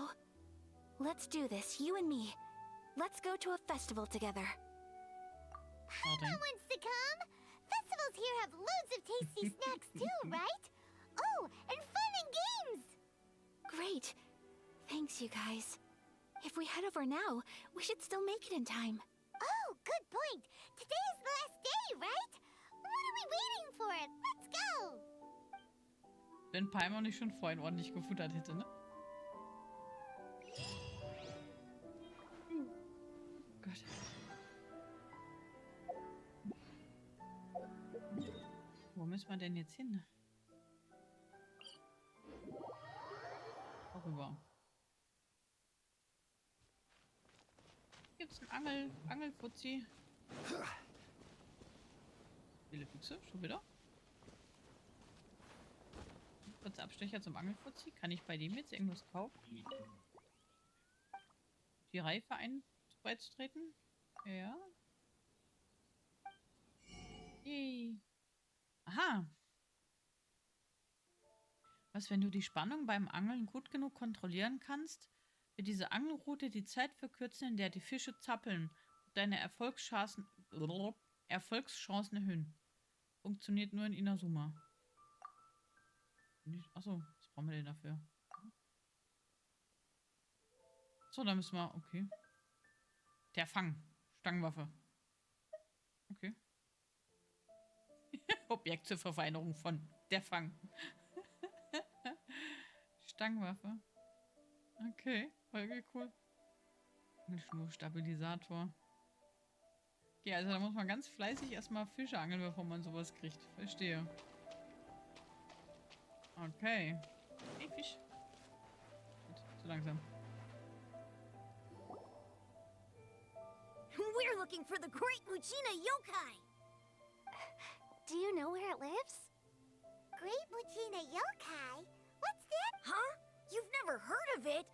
let's do this, you and me. Let's go to a festival together. Paimon wants to come. Festivals here have loads of tasty snacks too, right? Oh, and fun and games! Great. Thanks, you guys. If we head over now, we should still make it in time. Oh, good point. Today is the last day, right? What are we waiting for? Let's go! Wenn Paimon nicht schon vorhin ordentlich gefuttert hätte, ne? Gott. Wo müssen wir denn jetzt hin? Rüber. Gibt's einen Angelfuzzi? Viele Füchse, schon wieder. Kurz Abstecher zum Angelfuzzi. Kann ich bei dem jetzt irgendwas kaufen? Die Reife beizutreten? Ja. Yay. Aha. Was, wenn du die Spannung beim Angeln gut genug kontrollieren kannst, wird diese Angelroute die Zeit verkürzen, in der die Fische zappeln und deine Erfolgschancen erhöhen. Funktioniert nur in Inazuma. Achso, was brauchen wir denn dafür? So, dann müssen wir... Okay. Der Fang. Stangenwaffe. Okay. Objekt zur Verfeinerung von der Fang. Stangenwaffe. Okay, voll cool. Schnurstabilisator. Okay, also da muss man ganz fleißig erstmal Fische angeln, bevor man sowas kriegt. Verstehe. Okay. Hey, Fisch. Zu langsam. We're looking for the great Mujina yokai! Do you know where it lives? Great Mujina yokai? What's that? Huh? You've never heard of it?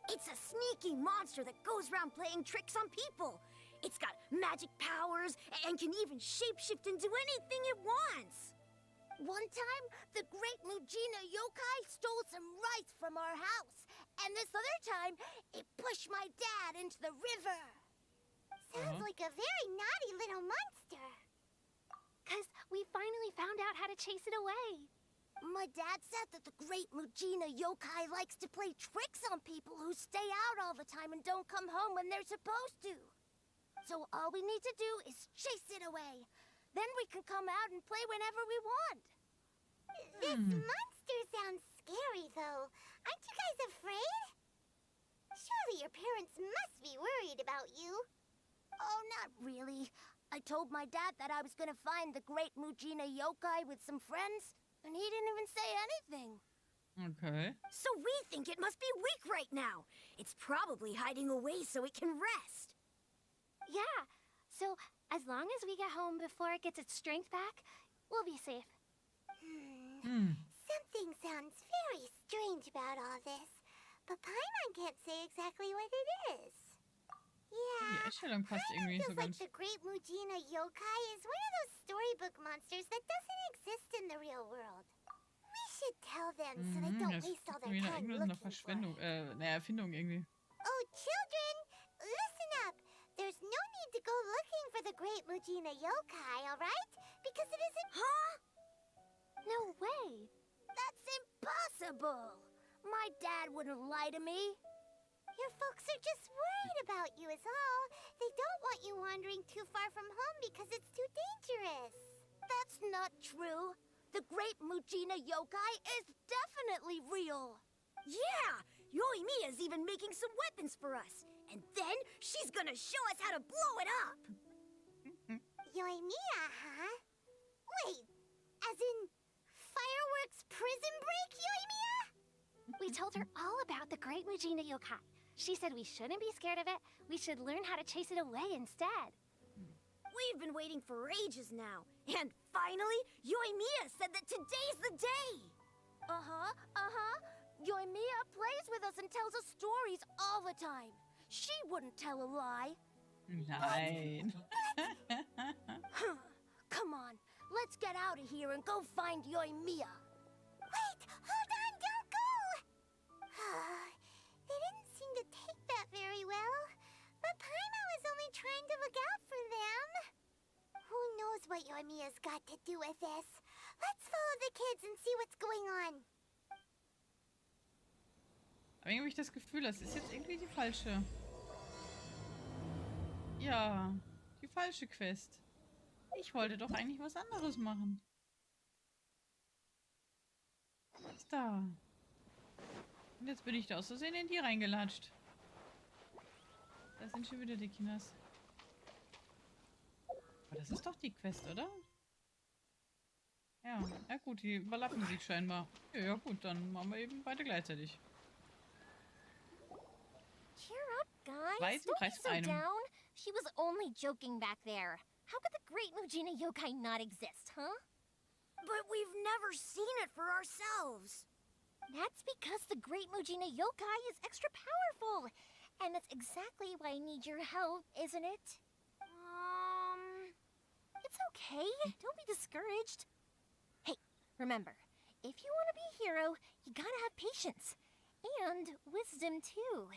It's a sneaky monster that goes around playing tricks on people. It's got magic powers and can even shapeshift into anything it wants. One time, the great Mujina yokai stole some rice from our house. And this other time, it pushed my dad into the river. Sounds like a very naughty little monster. 'Cause we finally found out how to chase it away. My dad said that the great Mujina yokai likes to play tricks on people who stay out all the time and don't come home when they're supposed to. So all we need to do is chase it away. Then we can come out and play whenever we want. This monster sounds scary, though. Aren't you guys afraid? Surely your parents must be worried about you. Oh, not really. I told my dad that I was gonna find the great Mujina yokai with some friends, and he didn't even say anything. Okay. So we think it must be weak right now. It's probably hiding away so it can rest. Yeah, so as long as we get home before it gets its strength back, we'll be safe. Something sounds very strange about all this, but Paimon can't say exactly what it is. Yeah, Die Einstellung passt irgendwie nicht so feels like ganz. the great Mujina yokai is one of those storybook monsters that doesn't exist in the real world. We should tell them so they don't Das waste all ist their wieder time irgendwas eine looking for Verschwendung, it. eine Erfindung irgendwie. Oh, children, listen up. There's no need to go looking for the great Mujina yokai, all right? Because it isn't... Huh? No way! That's impossible! My dad wouldn't lie to me. Your folks are just worried about you is all. They don't want you wandering too far from home because it's too dangerous. That's not true. The Great Mujina Yokai is definitely real. Yeah! Yoimiya's even making some weapons for us. And then she's gonna show us how to blow it up! Yoimiya, huh? Wait, as in fireworks prison break, Yoimiya? We told her all about the Great Mujina Yokai. She said we shouldn't be scared of it. We should learn how to chase it away instead. We've been waiting for ages now. And finally, Yoimiya said that today's the day! Yoimiya plays with us and tells us stories all the time. She wouldn't tell a lie. Nein. Come on, let's get out of here and go find Yoimiya. Wait, hold on, don't go! They didn't seem to take that very well. But Paimon was only trying to look out for them. Who knows what Yoimiya's got to do with this? Let's follow the kids and see what's going on. Aber irgendwie habe ich das Gefühl, das ist jetzt irgendwie die falsche. Ja, die falsche Quest. Ich wollte doch eigentlich was anderes machen. Was ist da? Und jetzt bin ich da aus Versehen in die reingelatscht. Da sind schon wieder die Kinders. Aber das ist doch die Quest, oder? Ja, ja gut, die überlappen sich scheinbar. Ja, ja gut, dann machen wir eben beide gleichzeitig. Cheer up, guys. Weiß im Don't be Preis so einem. down. She was only joking back there. How could the Great Mujina Yokai not exist, huh? But we've never seen it for ourselves. That's because the Great Mujina Yokai is extra powerful. And that's exactly why I need your help, isn't it? It's okay. Don't be discouraged. Hey, remember, if you want to be a hero, you gotta have patience. And wisdom, too.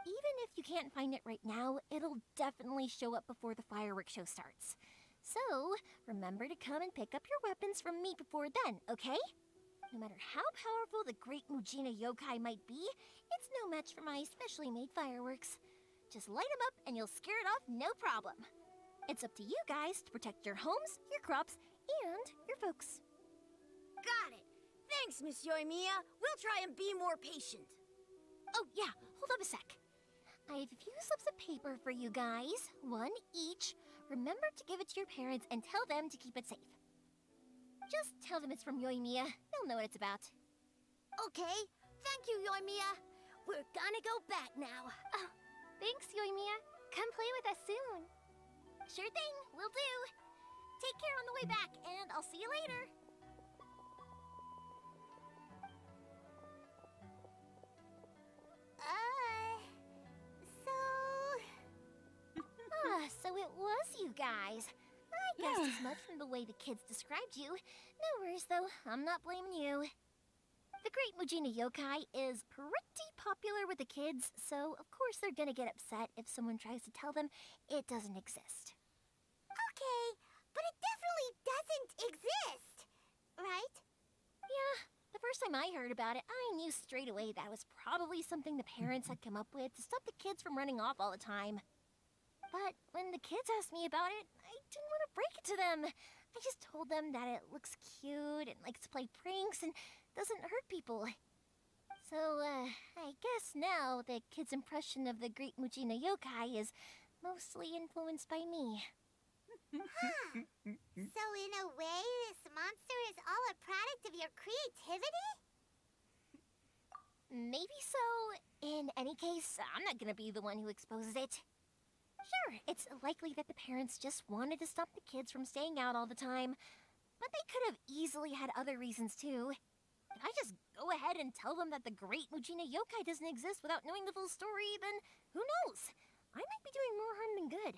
Even if you can't find it right now, it'll definitely show up before the fireworks show starts. So, remember to come and pick up your weapons from me before then, okay? No matter how powerful the Great Mujina Yokai might be, it's no match for my specially made fireworks. Just light them up and you'll scare it off no problem. It's up to you guys to protect your homes, your crops, and your folks. Got it. Thanks, Miss Yoimiya. We'll try and be more patient. Oh, yeah, hold up a sec. I have a few slips of paper for you guys, one each. Remember to give it to your parents and tell them to keep it safe. Just tell them it's from Yoimiya. They'll know what it's about. Okay. Thank you, Yoimiya. We're gonna go back now. Oh, thanks, Yoimiya. Come play with us soon. Sure thing, will do. Take care on the way back, and I'll see you later. So it was you guys. I guessed as much from the way the kids described you. No worries, though. I'm not blaming you. The Great Mujina Yokai is pretty popular with the kids, so of course they're gonna get upset if someone tries to tell them it doesn't exist. Okay, but it definitely doesn't exist, right? Yeah, the first time I heard about it, I knew straight away that was probably something the parents had come up with to stop the kids from running off all the time. But when the kids asked me about it, I didn't want to break it to them. I just told them that it looks cute and likes to play pranks and doesn't hurt people. So, I guess now the kids' impression of the Great Mujina Yokai is mostly influenced by me. So in a way, this monster is all a product of your creativity? Maybe so. In any case, I'm not gonna be the one who exposes it. Sure, it's likely that the parents just wanted to stop the kids from staying out all the time, but they could have easily had other reasons too. If I just go ahead and tell them that the Great Mujina Yokai doesn't exist without knowing the full story, then who knows? I might be doing more harm than good.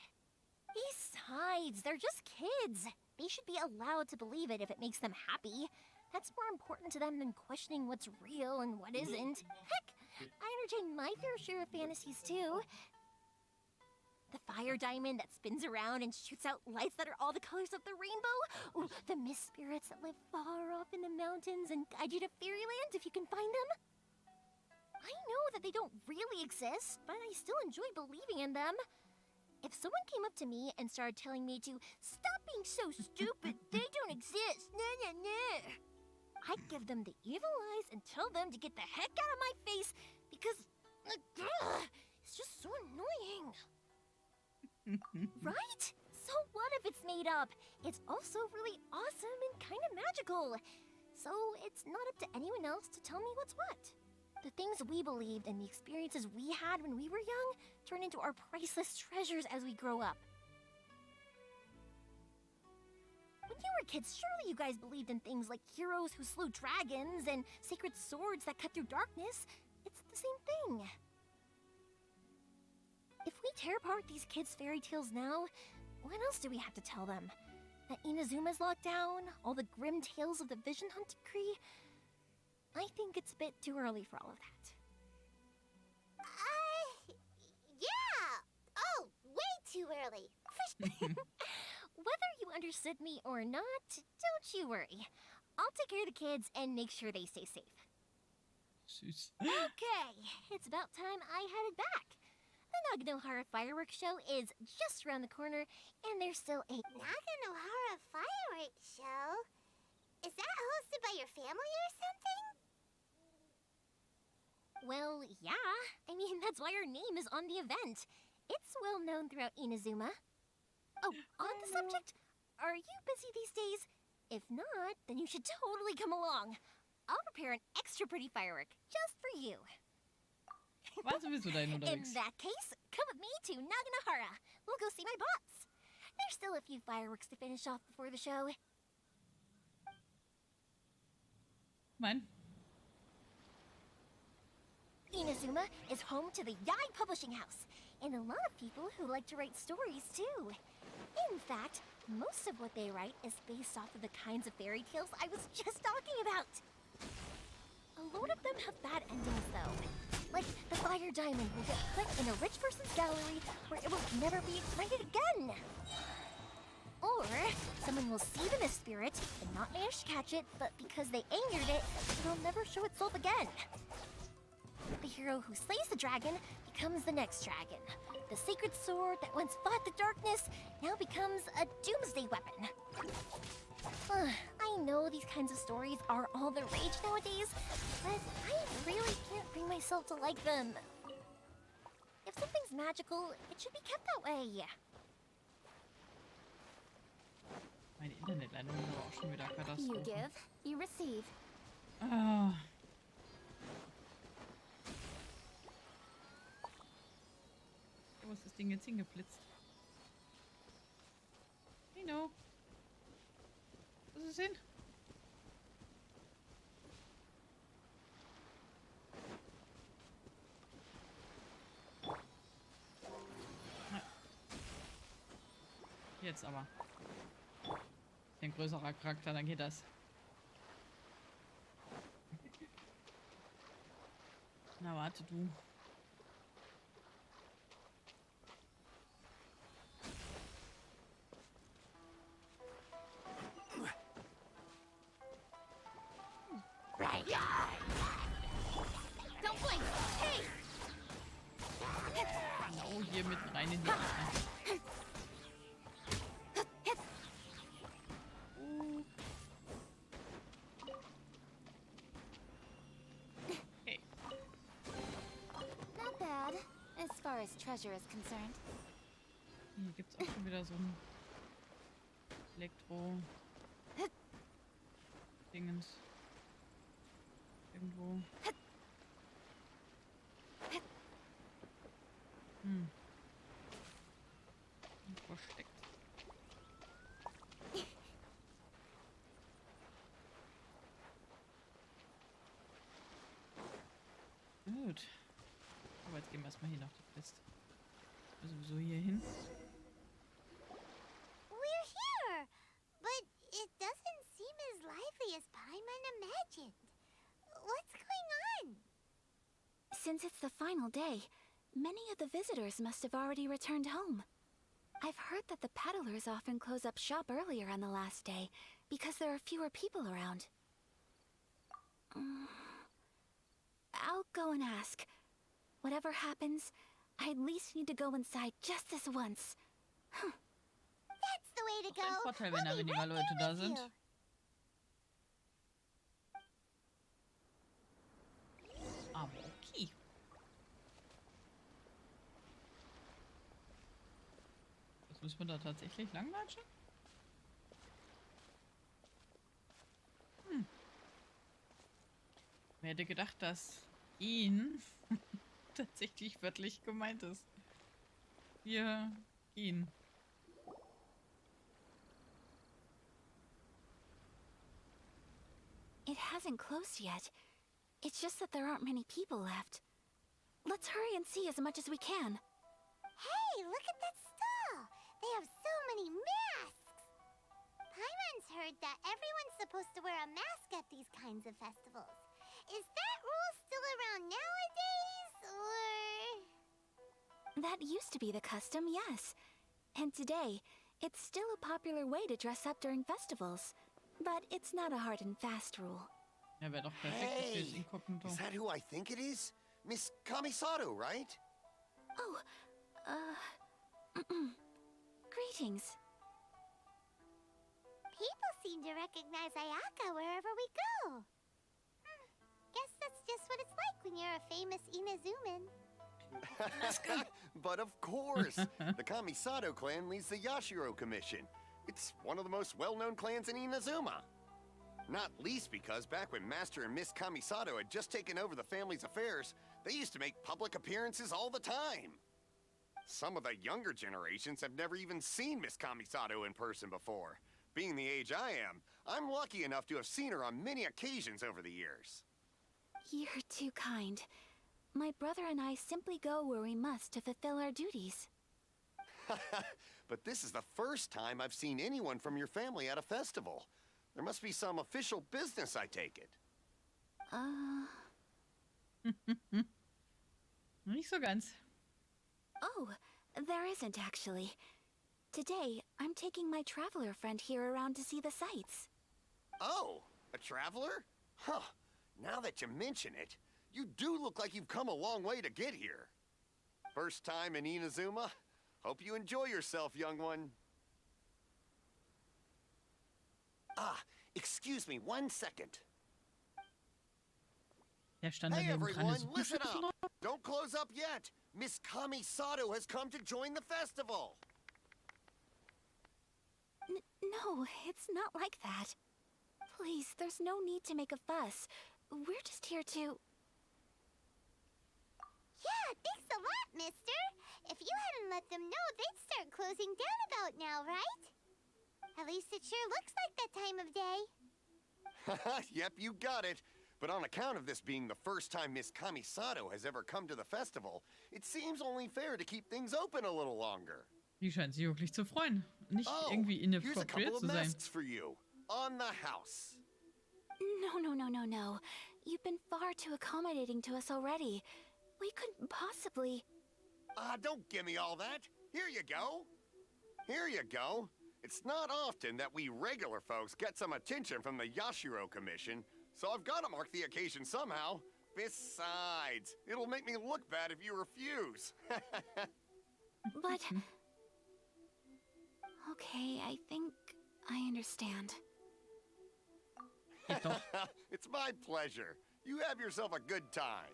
Besides, they're just kids. They should be allowed to believe it if it makes them happy. That's more important to them than questioning what's real and what isn't. Heck, I entertain my fair share of fantasies too. The fire diamond that spins around and shoots out lights that are all the colors of the rainbow. Ooh, the mist spirits that live far off in the mountains and guide you to fairyland if you can find them. I know that they don't really exist, but I still enjoy believing in them. If someone came up to me and started telling me to stop being so stupid, they don't exist, nah. I'd give them the evil eyes and tell them to get the heck out of my face because it's just so annoying. Right? So what if it's made up? It's also really awesome and kind of magical. So it's not up to anyone else to tell me what's what. The things we believed and the experiences we had when we were young turn into our priceless treasures as we grow up. When you were kids, surely you guys believed in things like heroes who slew dragons and sacred swords that cut through darkness. It's the same thing. If we tear apart these kids' fairy tales now, what else do we have to tell them? That Inazuma's locked down? All the grim tales of the Vision Hunt decree? I think it's a bit too early for all of that. Yeah! Oh, way too early. Whether you understood me or not, don't you worry. I'll take care of the kids and make sure they stay safe. Süß. Okay, it's about time I headed back. The Naganohara fireworks show is just around the corner, and there's still a Naganohara fireworks show? Is that hosted by your family or something? Well, yeah. I mean, that's why our name is on the event. It's well known throughout Inazuma. Oh, on the subject, are you busy these days? If not, then you should totally come along. I'll prepare an extra pretty firework just for you. Also bist du dahin In unterwegs. that case, come with me to Naganohara. We'll go see my bots. There's still a few fireworks to finish off before the show. Mein. Inazuma is home to the Yai Publishing House, and a lot of people who like to write stories too. In fact, most of what they write is based off of the kinds of fairy tales I was just talking about. A load of them have bad endings though. Like the fire diamond will get put in a rich person's gallery where it will never be ignited again. Or someone will see the mist spirit and not manage to catch it, but because they angered it, it'll never show itself again. The hero who slays the dragon becomes the next dragon. The sacred sword that once fought the darkness now becomes a doomsday weapon. I know these kinds of stories are all the rage nowadays, but I really can't bring myself to like them. If something's magical, it should be kept that way. Meine Internetleitung ist aber auch schon wieder You Katastrophe. give, you receive. Ah. Wo ist das Ding jetzt hingeflitzt? Nino. Wo ist es hin? Na. Jetzt aber. Ein größerer Charakter, dann geht das. Na, warte du. Don't blink! Hey! Genau hier mitten rein in die Ecke. Okay. Not bad, as far as treasure is concerned. Hier gibt es auch schon wieder so ein Elektro Dingens. Irgendwo. Versteckt. Gut. Aber jetzt gehen wir erstmal hier nach der Quest. Sowieso hier hin. We're here, but it doesn't seem as lively as Paimon imagined. What's going on? Since it's the final day, many of the visitors must have already returned home. I've heard that the peddlers often close up shop earlier on the last day because there are fewer people around. I'll go and ask. Whatever happens, I at least need to go inside just this once. That's the way to Auch ein go. Vorteil, wenn da We'll be weniger right Leute there da with sind. you. Aber okay. Was müssen wir da tatsächlich langlatschen? Wer hätte gedacht, dass ihn tatsächlich wörtlich gemeint ist? Wir gehen. It hasn't closed yet. It's just that there aren't many people left. Let's hurry and see as much as we can. Hey, look at that stall. They have so many masks. Paimon's heard that everyone's supposed to wear a mask at these kinds of festivals. Is that rule still around nowadays, or...? That used to be the custom, yes. And today, it's still a popular way to dress up during festivals. But it's not a hard and fast rule. Ja, wäre doch perfekt fürs Hey, Inkognito. is that who I think it is? Miss Kamisato, right? Oh, greetings. People seem to recognize Ayaka wherever we go. Guess that's just what it's like when you're a famous Inazuman. But of course, the Kamisato clan leads the Yashiro Commission. It's one of the most well-known clans in Inazuma. Not least because back when Master and Miss Kamisato had just taken over the family's affairs, they used to make public appearances all the time. Some of the younger generations have never even seen Miss Kamisato in person before. Being the age I am, I'm lucky enough to have seen her on many occasions over the years. You're too kind. My brother and I simply go where we must to fulfill our duties. But this is the first time I've seen anyone from your family at a festival. There must be some official business, I take it. Nicht so ganz. Oh, there isn't actually. Today, I'm taking my traveler friend here around to see the sights. Oh, a traveler? Huh. Now that you mention it, you do look like you've come a long way to get here. First time in Inazuma? Hope you enjoy yourself, young one. Ah, excuse me 1 second. Der stand Hey daneben dran. everyone, Ist listen Superschützen up! Don't close up yet! Miss Kamisato has come to join the festival! No, it's not like that. Please, there's no need to make a fuss. We're just here to... Yeah, thanks a lot, mister. If you hadn't let them know, they'd start closing down about now, right? At least it sure looks like that time of day. Yep, you got it. But on account of this being the first time Miss Kamisato has ever come to the festival, it seems only fair to keep things open a little longer. Die scheint sich wirklich zu freuen. Nicht Oh, irgendwie here's a couple inappropriate of zu sein. masks for you. On the house. No. You've been far too accommodating to us already. We couldn't possibly... Don't give me all that. Here you go. Here you go. It's not often that we regular folks get some attention from the Yashiro Commission, so I've got to mark the occasion somehow. Besides, it'll make me look bad if you refuse. But... Okay, I think I understand. Geht doch. It's my pleasure. You have yourself a good time.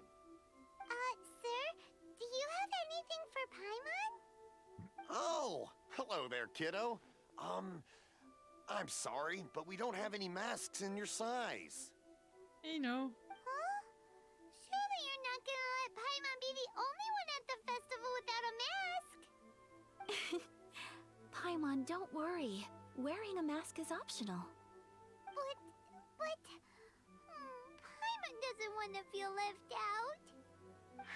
Sir, do you have anything for Paimon? Oh, hello there, kiddo. I'm sorry, but we don't have any masks in your size. You know. Huh? Surely you're not gonna let Paimon be the only one at the festival without a mask? Paimon, don't worry. Wearing a mask is optional. But... Paimon doesn't want to feel left out.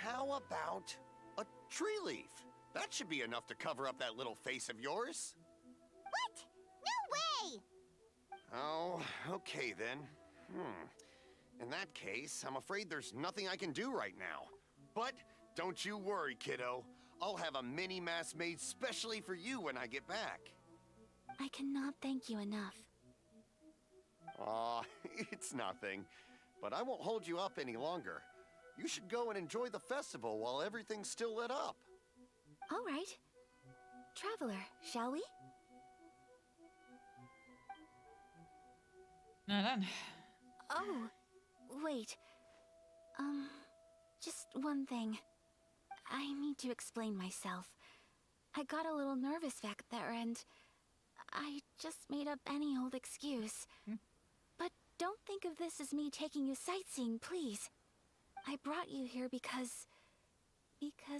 How about a tree leaf? That should be enough to cover up that little face of yours. What? No way! Oh, okay then. In that case, I'm afraid there's nothing I can do right now. But don't you worry, kiddo. I'll have a mini mask made specially for you when I get back. I cannot thank you enough. Aw, it's nothing. But I won't hold you up any longer. You should go and enjoy the festival while everything's still lit up. All right. Traveler, shall we? Na dann. Oh, wait. Just one thing. I need to explain myself. I got a little nervous back there and I just made up any old excuse. But don't think of this as me taking you sightseeing, please. I brought you here because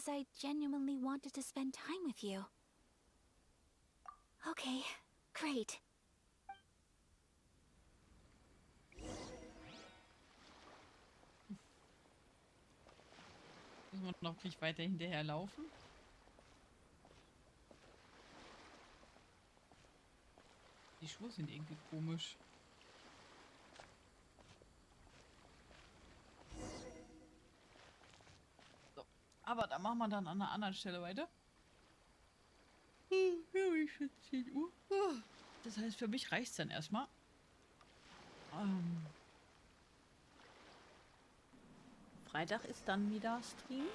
I genuinely wanted to spend time with you. Okay, great. Müssen wir noch nicht weiter hinterherlaufen? Die Schuhe sind irgendwie komisch. So. Aber da machen wir dann an einer anderen Stelle weiter. Ja, ich schon 10 Uhr. Das heißt, für mich reicht es dann erstmal. Freitag ist dann wieder Stream.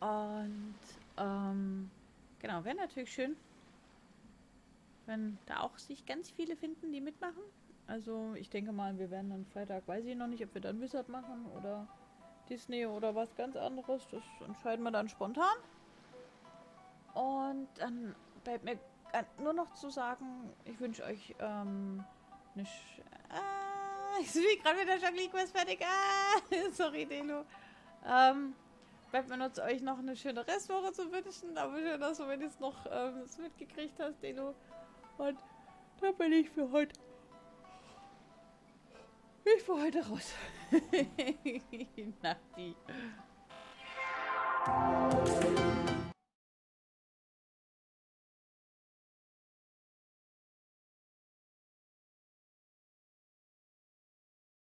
Und genau, wäre natürlich schön, wenn da auch sich ganz viele finden, die mitmachen. Also ich denke mal, wir werden dann Freitag, weiß ich noch nicht, ob wir dann Wizard machen oder Disney oder was ganz anderes. Das entscheiden wir dann spontan. Und dann bleibt mir nur noch zu sagen, ich wünsche euch eine... ich sehe gerade wieder Jacqueline Quest fertig. Sorry, Delo. Bleibt mir nur zu euch noch eine schöne Restwoche zu wünschen. Aber schön, dass du wenigstens noch es mitgekriegt hast, Delo. Und da bin ich für heute. Ich für heute raus. Nachti.